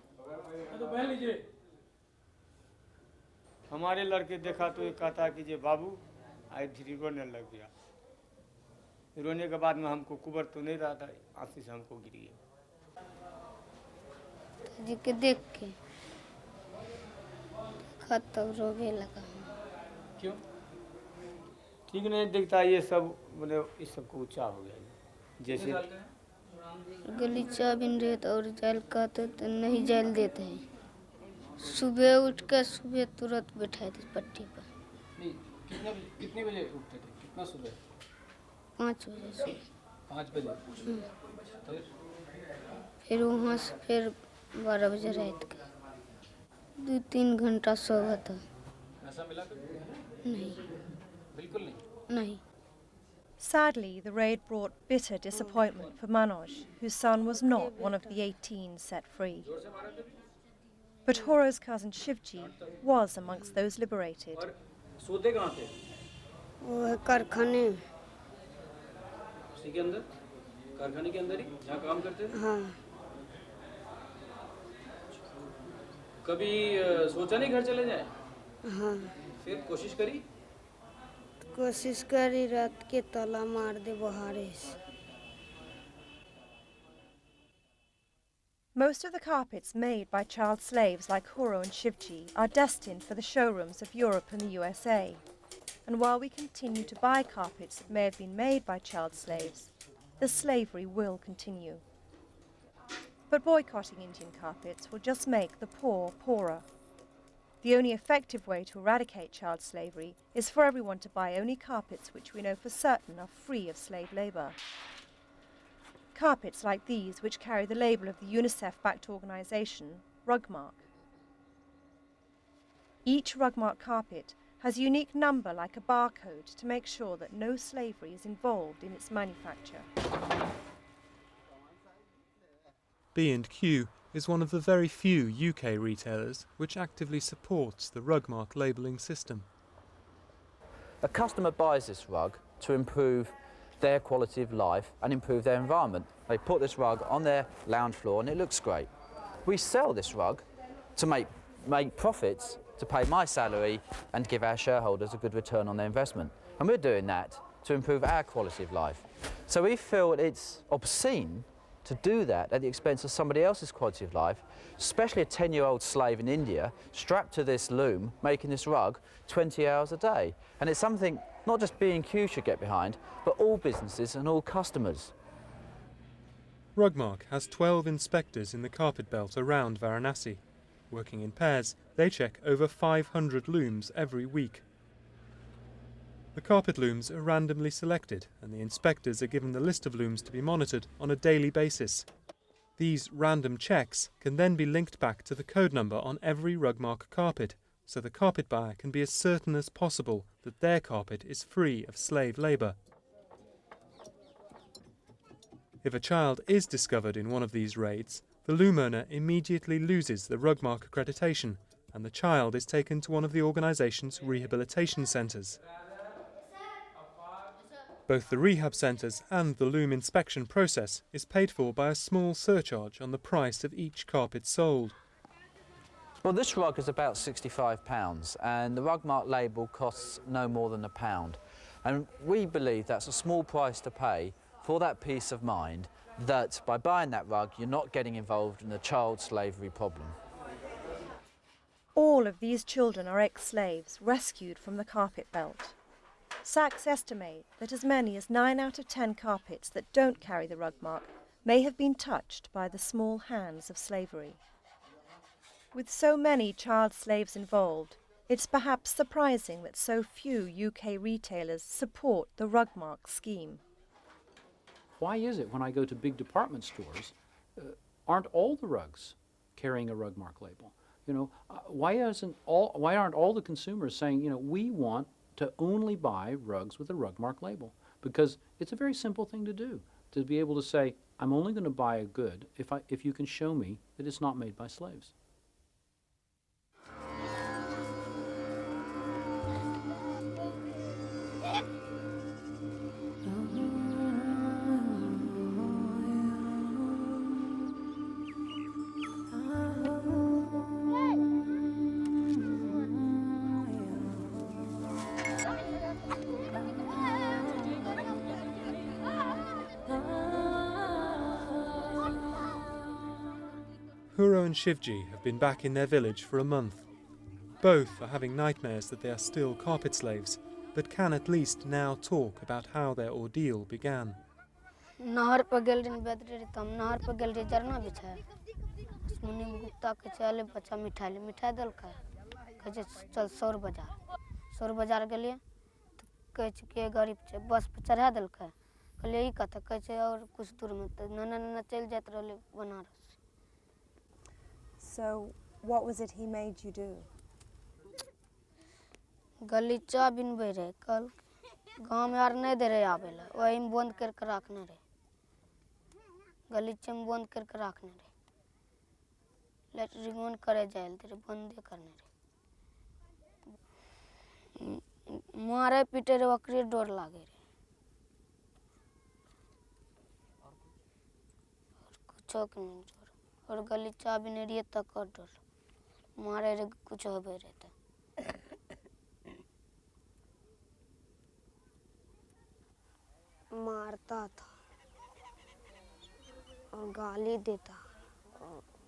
हमारे लड़के देखा तो ये कहता कि जे बाबू आई फिर रोने लग गया। रोने के बाद में हमको कुबर तो नहीं रहा था, आंसू से हमको गिर गया। जी के देख के खत्म रोने लगा। क्यों? ठीक नहीं दिखता ये सब, मतलब इस सब को ऊंचा हो गया। जैसे गलीचा बिन रहे और जल कहते तो नहीं जल देते हैं। सुबह उठ कर सुबह तुरंत बैठा थे पट्टी पर। नहीं, कितने बजे उठते थे? कितना सुबह? 5 बजे से। 5 बजे? फिर वहाँ से फिर 12 बजे रात का 2-3 घंटा सोया था। ऐसा मिला कभी? नहीं, बिल्कुल नहीं। नहीं। Sadly, the raid brought bitter disappointment for Manoj, whose son was not one of the 18 set free. But Horo's cousin Shivji was amongst those liberated. सोते कहाँ थे? वो है कारखाने। उसी के अंदर? कारखाने के अंदर ही? जहाँ काम करते थे? हाँ। कभी सोचा नहीं घर चले जाए? हाँ। फिर कोशिश करी? कोशिश करी रात के ताला मार दे बहारे से। Most of the carpets made by child slaves like Horo and Shivji are destined for the showrooms of Europe and the USA. And while we continue to buy carpets that may have been made by child slaves, the slavery will continue. But boycotting Indian carpets will just make the poor poorer. The only effective way to eradicate child slavery is for everyone to buy only carpets which we know for certain are free of slave labour. Carpets like these, which carry the label of the UNICEF-backed organisation, Rugmark. Each Rugmark carpet has a unique number like a barcode to make sure that no slavery is involved in its manufacture. B&Q is one of the very few UK retailers which actively supports the Rugmark labelling system. A customer buys this rug to improve their quality of life and improve their environment. They put this rug on their lounge floor and it looks great. We sell this rug to make profits, to pay my salary and give our shareholders a good return on their investment. And we're doing that to improve our quality of life. So we feel it's obscene to do that at the expense of somebody else's quality of life, especially a 10-year-old slave in India strapped to this loom making this rug 20 hours a day. And it's something not just B&Q should get behind, but all businesses and all customers. Rugmark has 12 inspectors in the carpet belt around Varanasi. Working in pairs, they check over 500 looms every week. The carpet looms are randomly selected and the inspectors are given the list of looms to be monitored on a daily basis. These random checks can then be linked back to the code number on every Rugmark carpet, so the carpet buyer can be as certain as possible that their carpet is free of slave labour. If a child is discovered in one of these raids, the loom owner immediately loses the Rugmark accreditation and the child is taken to one of the organisation's rehabilitation centres. Both the rehab centres and the loom inspection process is paid for by a small surcharge on the price of each carpet sold. Well, this rug is about £65 and the Rugmark label costs no more than £1. And we believe that's a small price to pay for that peace of mind that by buying that rug you're not getting involved in the child slavery problem. All of these children are ex-slaves rescued from the carpet belt. Sachs estimate that as many as 9 out of 10 carpets that don't carry the rug mark may have been touched by the small hands of slavery. With so many child slaves involved, it's perhaps surprising that so few UK retailers support the rug mark scheme. Why is it when I go to big department stores, aren't all the rugs carrying a rug mark label? You know, why aren't all the consumers saying, you know, we want to only buy rugs with a rug mark label? Because it's a very simple thing to do, to be able to say, I'm only going to buy a good if you can show me that it's not made by slaves. Huro and Shivji have been back in their village for a month. Both are having nightmares that they are still carpet slaves, but can at least now talk about how their ordeal began. नहर पर गेल दिन बेदरे तम नहर पर गेल रे जरना बिछा मुनि गुप्ता के चले बच्चा मिठाई दल का कहे चल सौर बाजार गेलिए तो कहे के गरीब छे बस पे चढ़ा दल का कहले ई कथा कहे और कुछ दूर में तो न चल जात रहले Banaras. So, what was it he made you do? गलीचा बिनबे रहे कल गांव में यार नहीं दे रहे आवेला वही में बंद करके रखने रहे गलीचे में बंद करके रखने रहे लेटरिंग करे जाए तेरे बंद करने रहे मारे पीटे रे बकरी डर लागे रे कुछ नहीं डर और गलीचा बिने रही तक डर मारे रे कुछ होबे रहता मारता था और गाली देता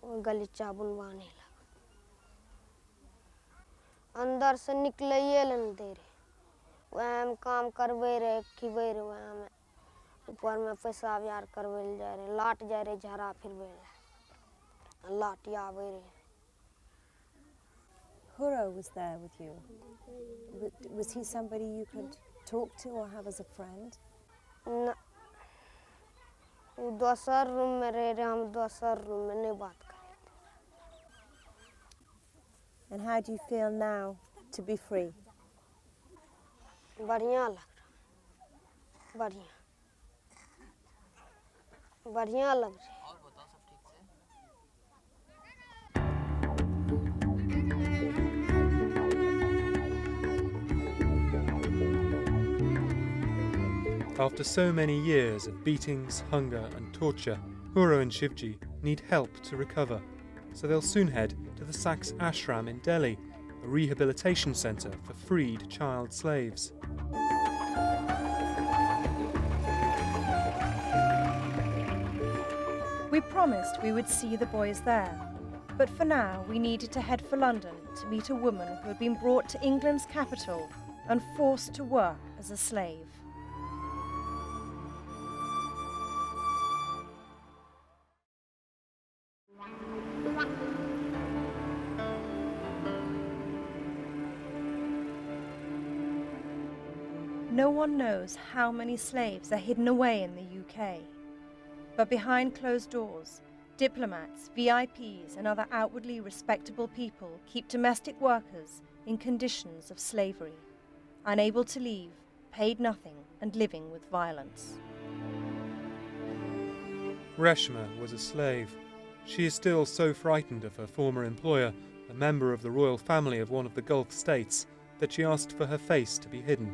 और गलीचा बुनवाने लगा अंदर से निकले न दे रहे वह में काम करवे रहे खिबे रहे वह में ऊपर में पैसा व्यार करवे जा रहे लाट जा रहे झरा फिरवे लाट आवे रहे. Huro was there with you. Was he somebody you could talk to or have as a friend? न दूसर रूम में रह रहे हम दूसर रूम में नहीं बात कर रहे थे. And how do you feel now to be free? बढ़िया लग रहा बढ़िया लग रहा. After so many years of beatings, hunger and torture, Huro and Shivji need help to recover, so they'll soon head to the Sachs Ashram in Delhi, a rehabilitation centre for freed child slaves. We promised we would see the boys there, but for now we needed to head for London to meet a woman who had been brought to England's capital and forced to work as a slave. No one knows how many slaves are hidden away in the UK. But behind closed doors, diplomats, VIPs and other outwardly respectable people keep domestic workers in conditions of slavery, unable to leave, paid nothing and living with violence. Reshma was a slave. She is still so frightened of her former employer, a member of the royal family of one of the Gulf states, that she asked for her face to be hidden.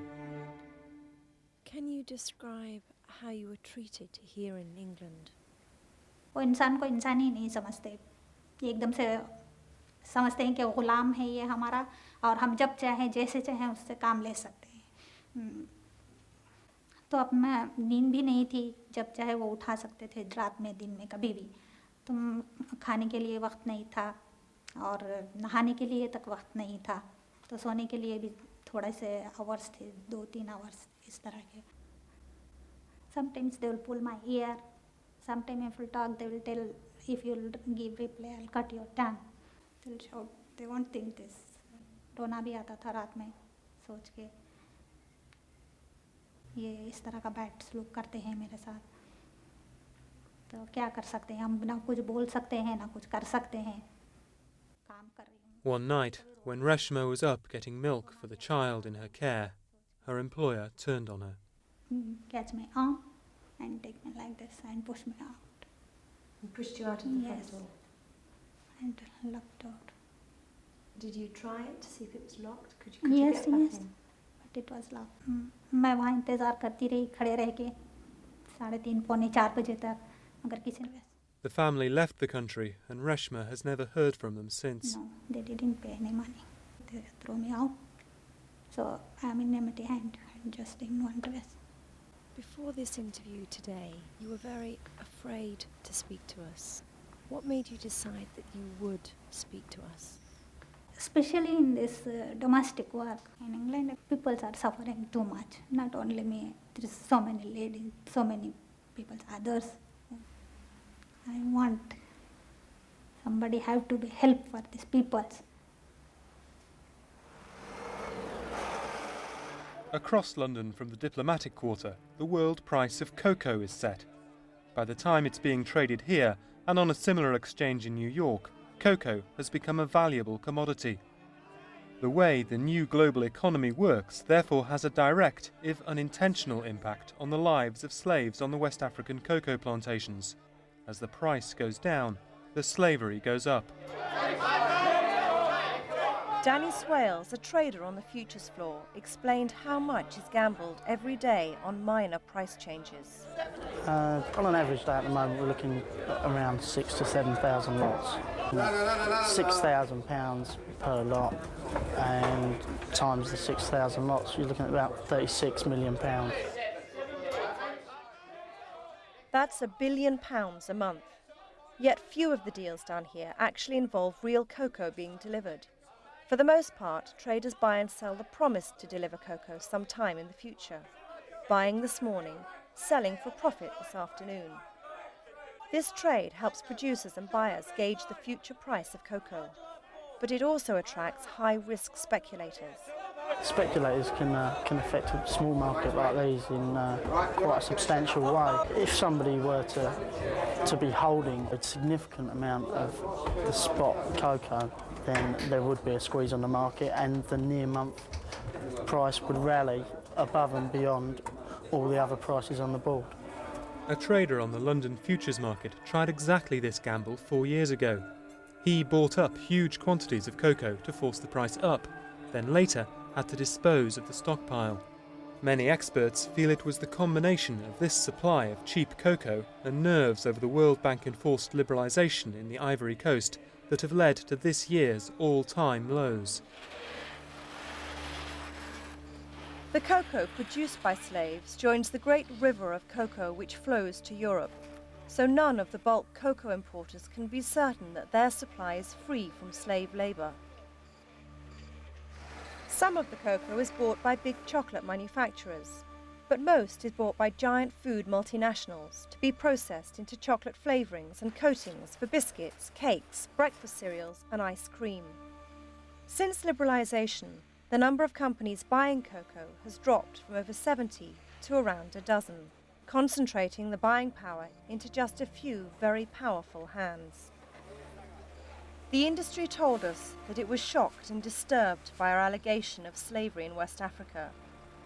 Can you describe how you were treated here in England? वो इंसान को इंसान ही नहीं समझते, एकदम से समझते हैं कि वो गुलाम है ये हमारा और हम जब चाहें जैसे चाहें उससे काम ले सकते हैं. तो अब मैं नींद भी नहीं थी, जब चाहे वो उठा सकते थे रात में दिन में कभी भी. तो खाने के लिए वक्त नहीं था, और नहाने के लिए तक वक्त नहीं था, तो सोने के लिए भी थोड़े से आवर्स थे, 2-3 आवर्स इस तरह के. Sometimes they will pull my ear. Sometimes if you talk, they will tell, if you give reply, I'll cut your tongue. They will shout. They won't think this. रोना भी आता था रात में सोच के ये इस तरह का बैड सलूक करते हैं मेरे साथ. तो क्या कर सकते हैं हम, ना कुछ बोल सकते हैं ना कुछ कर सकते हैं. काम कर रही हूँ. One night, when Reshma was up getting milk for the child in her care, her employer turned on her. Catch my arm and take me like this and push me out. And pushed you out of the front Yes. door? And locked door. Did you try it to see if it was locked? Could you Yes, get back yes. in? But it was locked. मैं वहाँ इंतज़ार करती रही खड़े रह के 3:30-4 बजे तक, अगर किसी ने. The family left the country and Reshma has never heard from them since. No, they didn't pay any money. They threw me out. So I'm in empty hand and just in one dress. Before this interview today, you were very afraid to speak to us. What made you decide that you would speak to us? Especially in this domestic work in England, people are suffering too much. Not only me, there is so many ladies, so many people, others. I want somebody have to be help for these people. Across London from the diplomatic quarter, the world price of cocoa is set. By the time it's being traded here and on a similar exchange in New York, cocoa has become a valuable commodity. The way the new global economy works therefore has a direct, if unintentional, impact on the lives of slaves on the West African cocoa plantations. As the price goes down, the slavery goes up. Danny Swales, a trader on the futures floor, explained how much is gambled every day on minor price changes. On an average day at the moment, we're looking at around 6,000 to 7,000 lots. £6,000 per lot, and times the 6,000 lots, you're looking at about £36 million. That's £1 billion a month. Yet few of the deals down here actually involve real cocoa being delivered. For the most part, traders buy and sell the promise to deliver cocoa sometime in the future. Buying this morning, selling for profit this afternoon. This trade helps producers and buyers gauge the future price of cocoa. But it also attracts high-risk speculators. Speculators can affect a small market like these in quite a substantial way. If somebody were to be holding a significant amount of the spot cocoa, then there would be a squeeze on the market and the near-month price would rally above and beyond all the other prices on the board. A trader on the London futures market tried exactly this gamble 4 years ago. He bought up huge quantities of cocoa to force the price up, then later had to dispose of the stockpile. Many experts feel it was the combination of this supply of cheap cocoa and nerves over the World Bank-enforced liberalisation in the Ivory Coast that have led to this year's all-time lows. The cocoa produced by slaves joins the great river of cocoa which flows to Europe, so none of the bulk cocoa importers can be certain that their supply is free from slave labour. Some of the cocoa is bought by big chocolate manufacturers, but most is bought by giant food multinationals to be processed into chocolate flavourings and coatings for biscuits, cakes, breakfast cereals and ice cream. Since liberalisation, the number of companies buying cocoa has dropped from over 70 to around a dozen, concentrating the buying power into just a few very powerful hands. The industry told us that it was shocked and disturbed by our allegation of slavery in West Africa,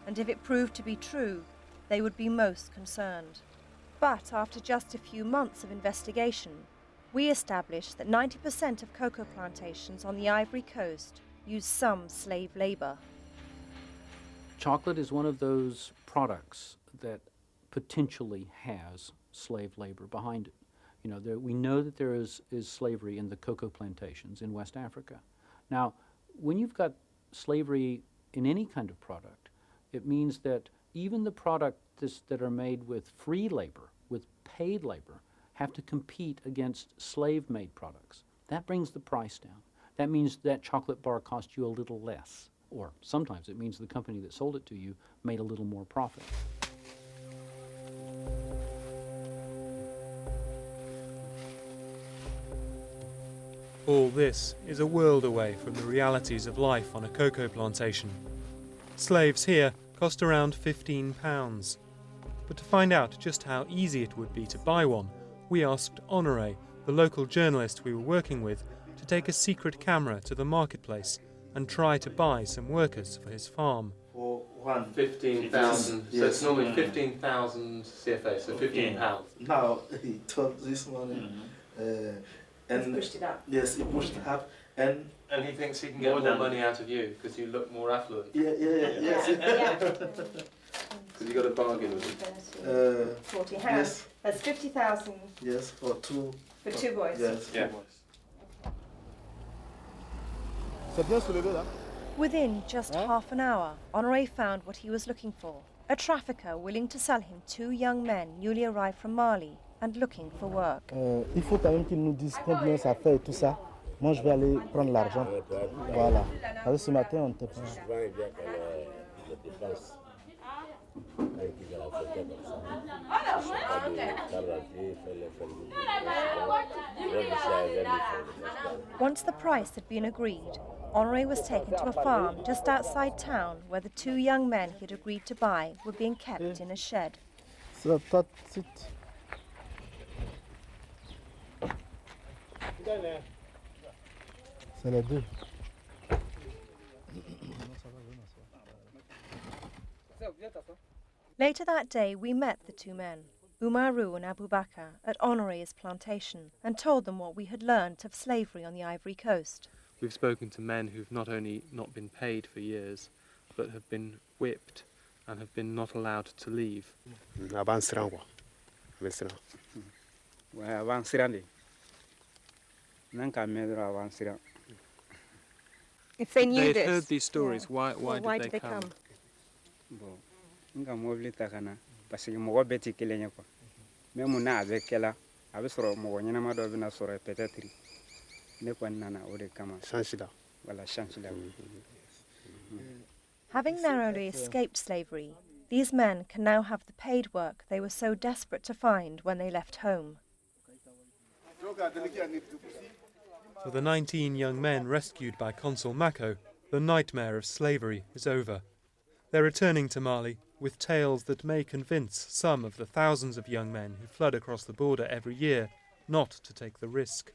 and if it proved to be true, they would be most concerned. But after just a few months of investigation, we established that 90% of cocoa plantations on the Ivory Coast use some slave labour. Chocolate is one of those products that potentially has slave labor behind it. You know, we know that there is slavery in the cocoa plantations in West Africa. Now, when you've got slavery in any kind of product, it means that even the products that are made with free labor, with paid labor, have to compete against slave-made products. That brings the price down. that means that chocolate bar cost you a little less. Or sometimes it means the company that sold it to you made a little more profit. All this is a world away from the realities of life on a cocoa plantation. Slaves here cost around £15. But to find out just how easy it would be to buy one, we asked Honoré, the local journalist we were working with, to take a secret camera to the marketplace and try to buy some workers for his farm. For 15,000. So it's normally 15,000 CFA, so £15. Now he took this money and pushed it up. Yes, he pushed it up, and he thinks he can get more money out of you because you look more affluent. Yes. Because you got a bargain with him. 40 hands. Yes. That's 50,000. Yes, for two. For two boys. Yes, Yeah. two boys. Within just half an hour, Honoré found what he was looking for. A trafficker willing to sell him two young men newly arrived from Mali and looking for work. Il faut quand même qu'ils nous disent combien ça fait et tout ça. Moi, je vais aller prendre l'argent. Voilà. Parce que ce matin, on ne te prend. Once the price had been agreed, Honoré was taken to a farm just outside town where the two young men he had agreed to buy were being kept in a shed. So, toi, tu- C'est les deux. Later that day, we met the two men, Umaru and Abu Bakr, at Honoré's plantation and told them what we had learnt of slavery on the Ivory Coast. We've spoken to men who've not only not been paid for years, but have been whipped and have been not allowed to leave. If they knew They'd this, heard these stories, yeah. why did they come? Nga mobile ta kana parce que mo beti kelenya kwa même na avec kela abe soro mo nyana ma do bina soro peut-être ne kwa nana o de kama chancela wala chancela. Having narrowly escaped slavery, these men can now have the paid work they were so desperate to find when they left home. For the 19 young men rescued by Consul Mako, the nightmare of slavery is over. They're returning to Mali with tales that may convince some of the thousands of young men who flood across the border every year not to take the risk.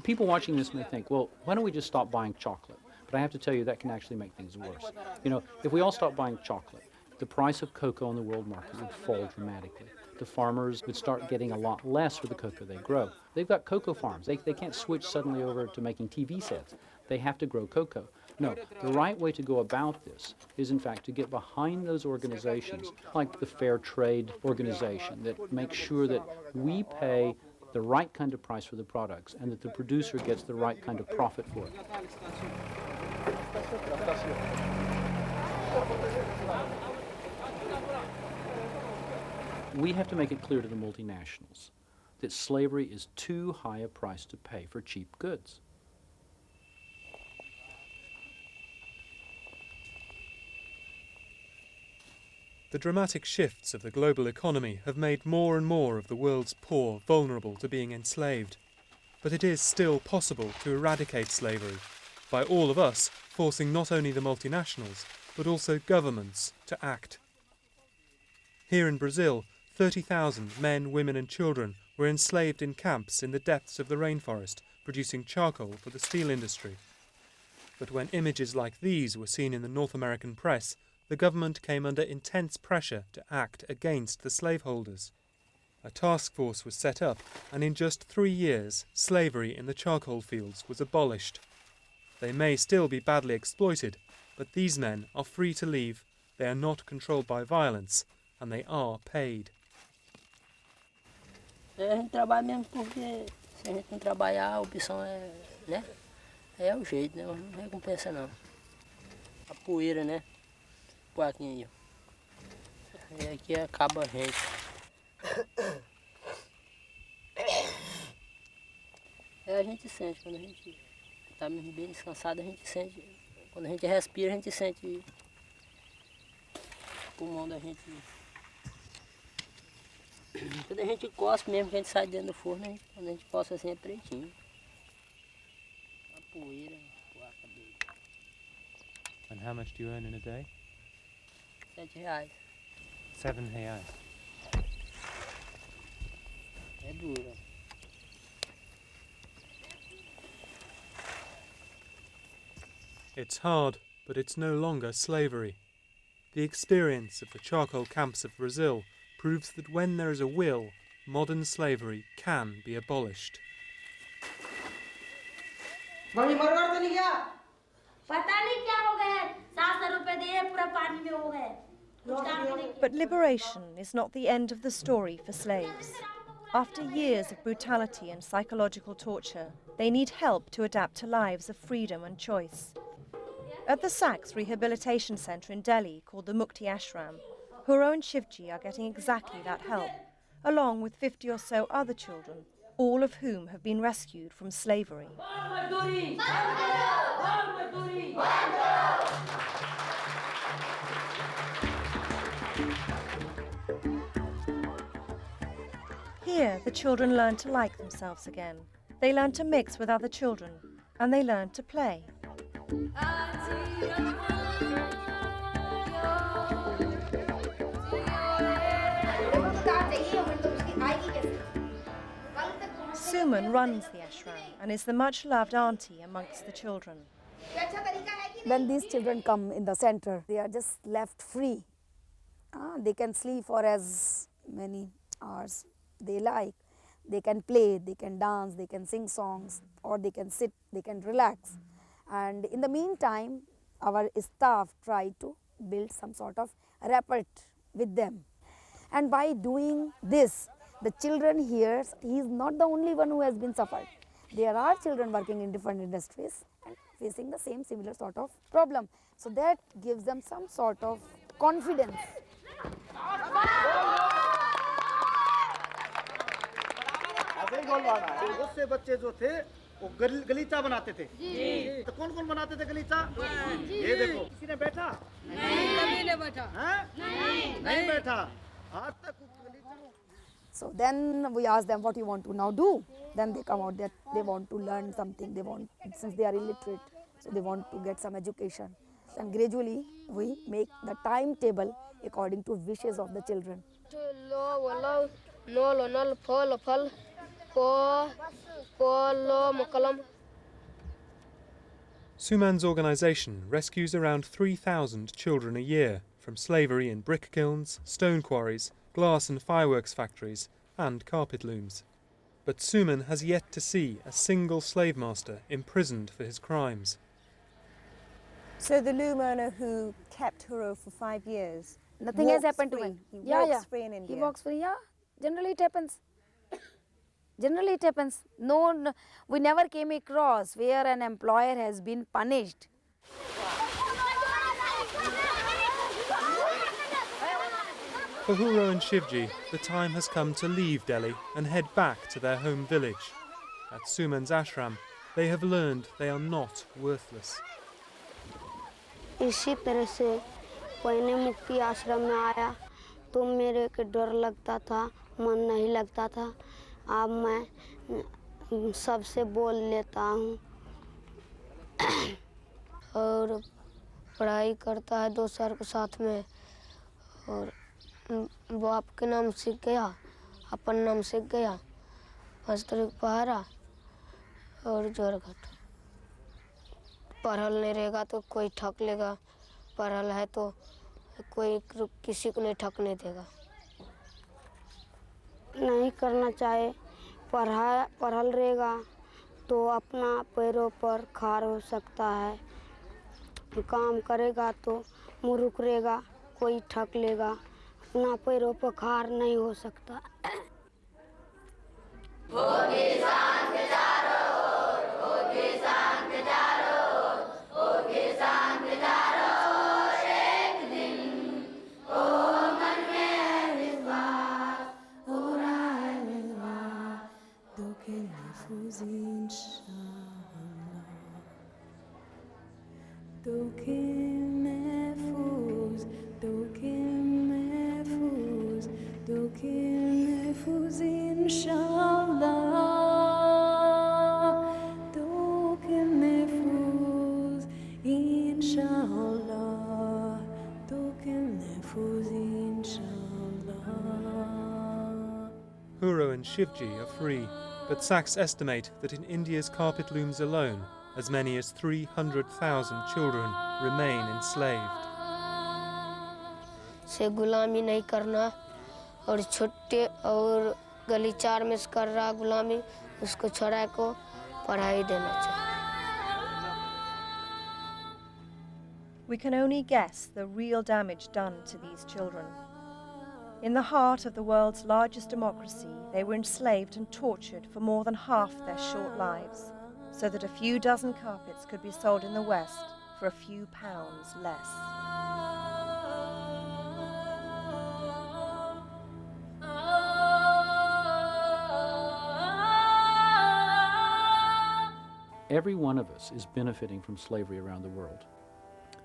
People watching this may think, well, why don't we just stop buying chocolate? But I have to tell you, that can actually make things worse. You know, if we all stop buying chocolate, the price of cocoa on the world market would fall dramatically. The farmers would start getting a lot less for the cocoa they grow. They've got cocoa farms. They can't switch suddenly over to making TV sets. They have to grow cocoa. No, the right way to go about this is, in fact, to get behind those organizations, like the Fair Trade Organization, that makes sure that we pay the right kind of price for the products and that the producer gets the right kind of profit for it. We have to make it clear to the multinationals that slavery is too high a price to pay for cheap goods. The dramatic shifts of the global economy have made more and more of the world's poor vulnerable to being enslaved. But it is still possible to eradicate slavery by all of us forcing not only the multinationals, but also governments to act. Here in Brazil, 30,000 men, women and children were enslaved in camps in the depths of the rainforest, producing charcoal for the steel industry. But when images like these were seen in the North American press, the government came under intense pressure to act against the slaveholders. A task force was set up, and in just 3 years, slavery in the charcoal fields was abolished. They may still be badly exploited, but these men are free to leave, they are not controlled by violence, and they are paid. A gente trabalha mesmo porque se a gente não trabalhar, a opção é, né? É o jeito, né? Mas não recompensa não. A poeira, né? Plaquinha aí, ó. E aqui acaba a gente. A gente sente, quando a gente tá bem descansado, a gente sente. Quando a gente respira, a gente sente o pulmão da gente. Quando a gente cospe mesmo, que a gente sai dentro do forno, quando a gente cospe assim é pretinho. A poeira, placa dele. And how much do you earn in a day? R$7. 7 reais. É duro. It's hard, but it's no longer slavery. The experience of the charcoal camps of Brazil proves that when there is a will, modern slavery can be abolished. But liberation is not the end of the story for slaves. After years of brutality and psychological torture, they need help to adapt to lives of freedom and choice. At the Sachs Rehabilitation Centre in Delhi, called the Mukti Ashram, Huro and Shivji are getting exactly that help, along with 50 or so other children, all of whom have been rescued from slavery. Here, the children learn to like themselves again. They learn to mix with other children, and they learn to play. Suman runs the ashram and is the much-loved auntie amongst the children. When these children come in the center, they are just left free. They can sleep for as many hours they like. They can play, they can dance, they can sing songs, or they can sit, they can relax. And in the meantime, our staff try to build some sort of rapport with them. And by doing this, the children here, he is not the only one who has been suffered. There are children working in different industries and facing the same similar sort of problem. So that gives them some sort of confidence. बहुत से बच्चे जो थे वो गलीचा बनाते थे तो कौन कौन बनाते थे गलीचा ये देखो किसी ने बैठा नहीं बैठा नहीं बैठा आज तक So then we ask them what you want to now do. Then they come out that they want to learn something. They want, since they are illiterate, so they want to get some education. And gradually we make the timetable according to wishes of the children. Suman's organisation rescues around 3,000 children a year from slavery in brick kilns, stone quarries, glass and fireworks factories and carpet looms. But Suman has yet to see a single slave master imprisoned for his crimes. So the loom owner who kept Huro for 5 years, nothing has happened to him. He walks free in India. He walks free, yeah. Generally it happens. Generally it happens. No, we never came across where an employer has been punished. For Huro and Shivji, the time has come to leave Delhi and head back to their home village. At Suman's ashram, they have learned they are not worthless. इसी तरह से पहले मुक्ति आश्रम में आया तो मेरे को डर लगता था, मन नहीं लगता था। अब मैं सबसे बोल लेता हूँ और पढ़ाई करता है दोस्त के साथ में और बाप के नाम सीख गया, अपन नाम सीख गया, हस्तरिक पहाड़ा और जोरघट। पढ़ल नहीं रहेगा तो कोई ठग लेगा, पढ़ल है तो कोई किसी को नहीं ठगने देगा। नहीं करना चाहे, पढ़ल रहेगा तो अपना पैरों पर खड़ा हो सकता है, काम करेगा तो मुरुक रहेगा, कोई ठग लेगा, अपना पैरों पर खड़ा नहीं हो सकता। Huro and Shivji are free, but Sachs estimate that in India's carpet looms alone, as many as 300,000 children remain enslaved. से गुलामी नहीं करना और छोटे और गली चार में से कर रहा गुलामी उसको छोड़ा को पढ़ाई देना चाहिए. We can only guess the real damage done to these children. In the heart of the world's largest democracy, they were enslaved and tortured for more than half their short lives, so that a few dozen carpets could be sold in the West for a few pounds less. Every one of us is benefiting from slavery around the world.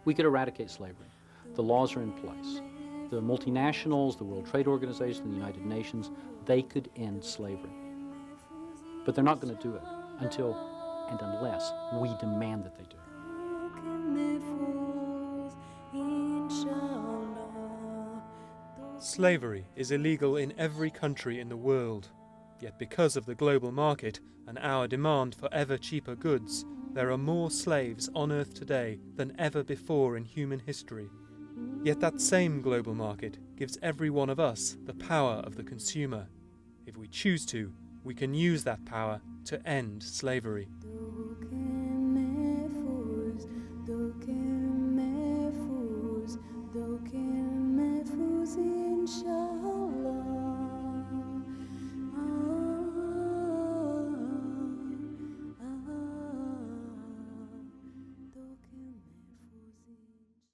We could eradicate slavery. The laws are in place. The multinationals, the World Trade Organization, the United Nations, they could end slavery. But they're not going to do it until and unless we demand that they do. Slavery is illegal in every country in the world. Yet because of the global market and our demand for ever cheaper goods, there are more slaves on Earth today than ever before in human history. Yet that same global market gives every one of us the power of the consumer. If we choose to, we can use that power to end slavery.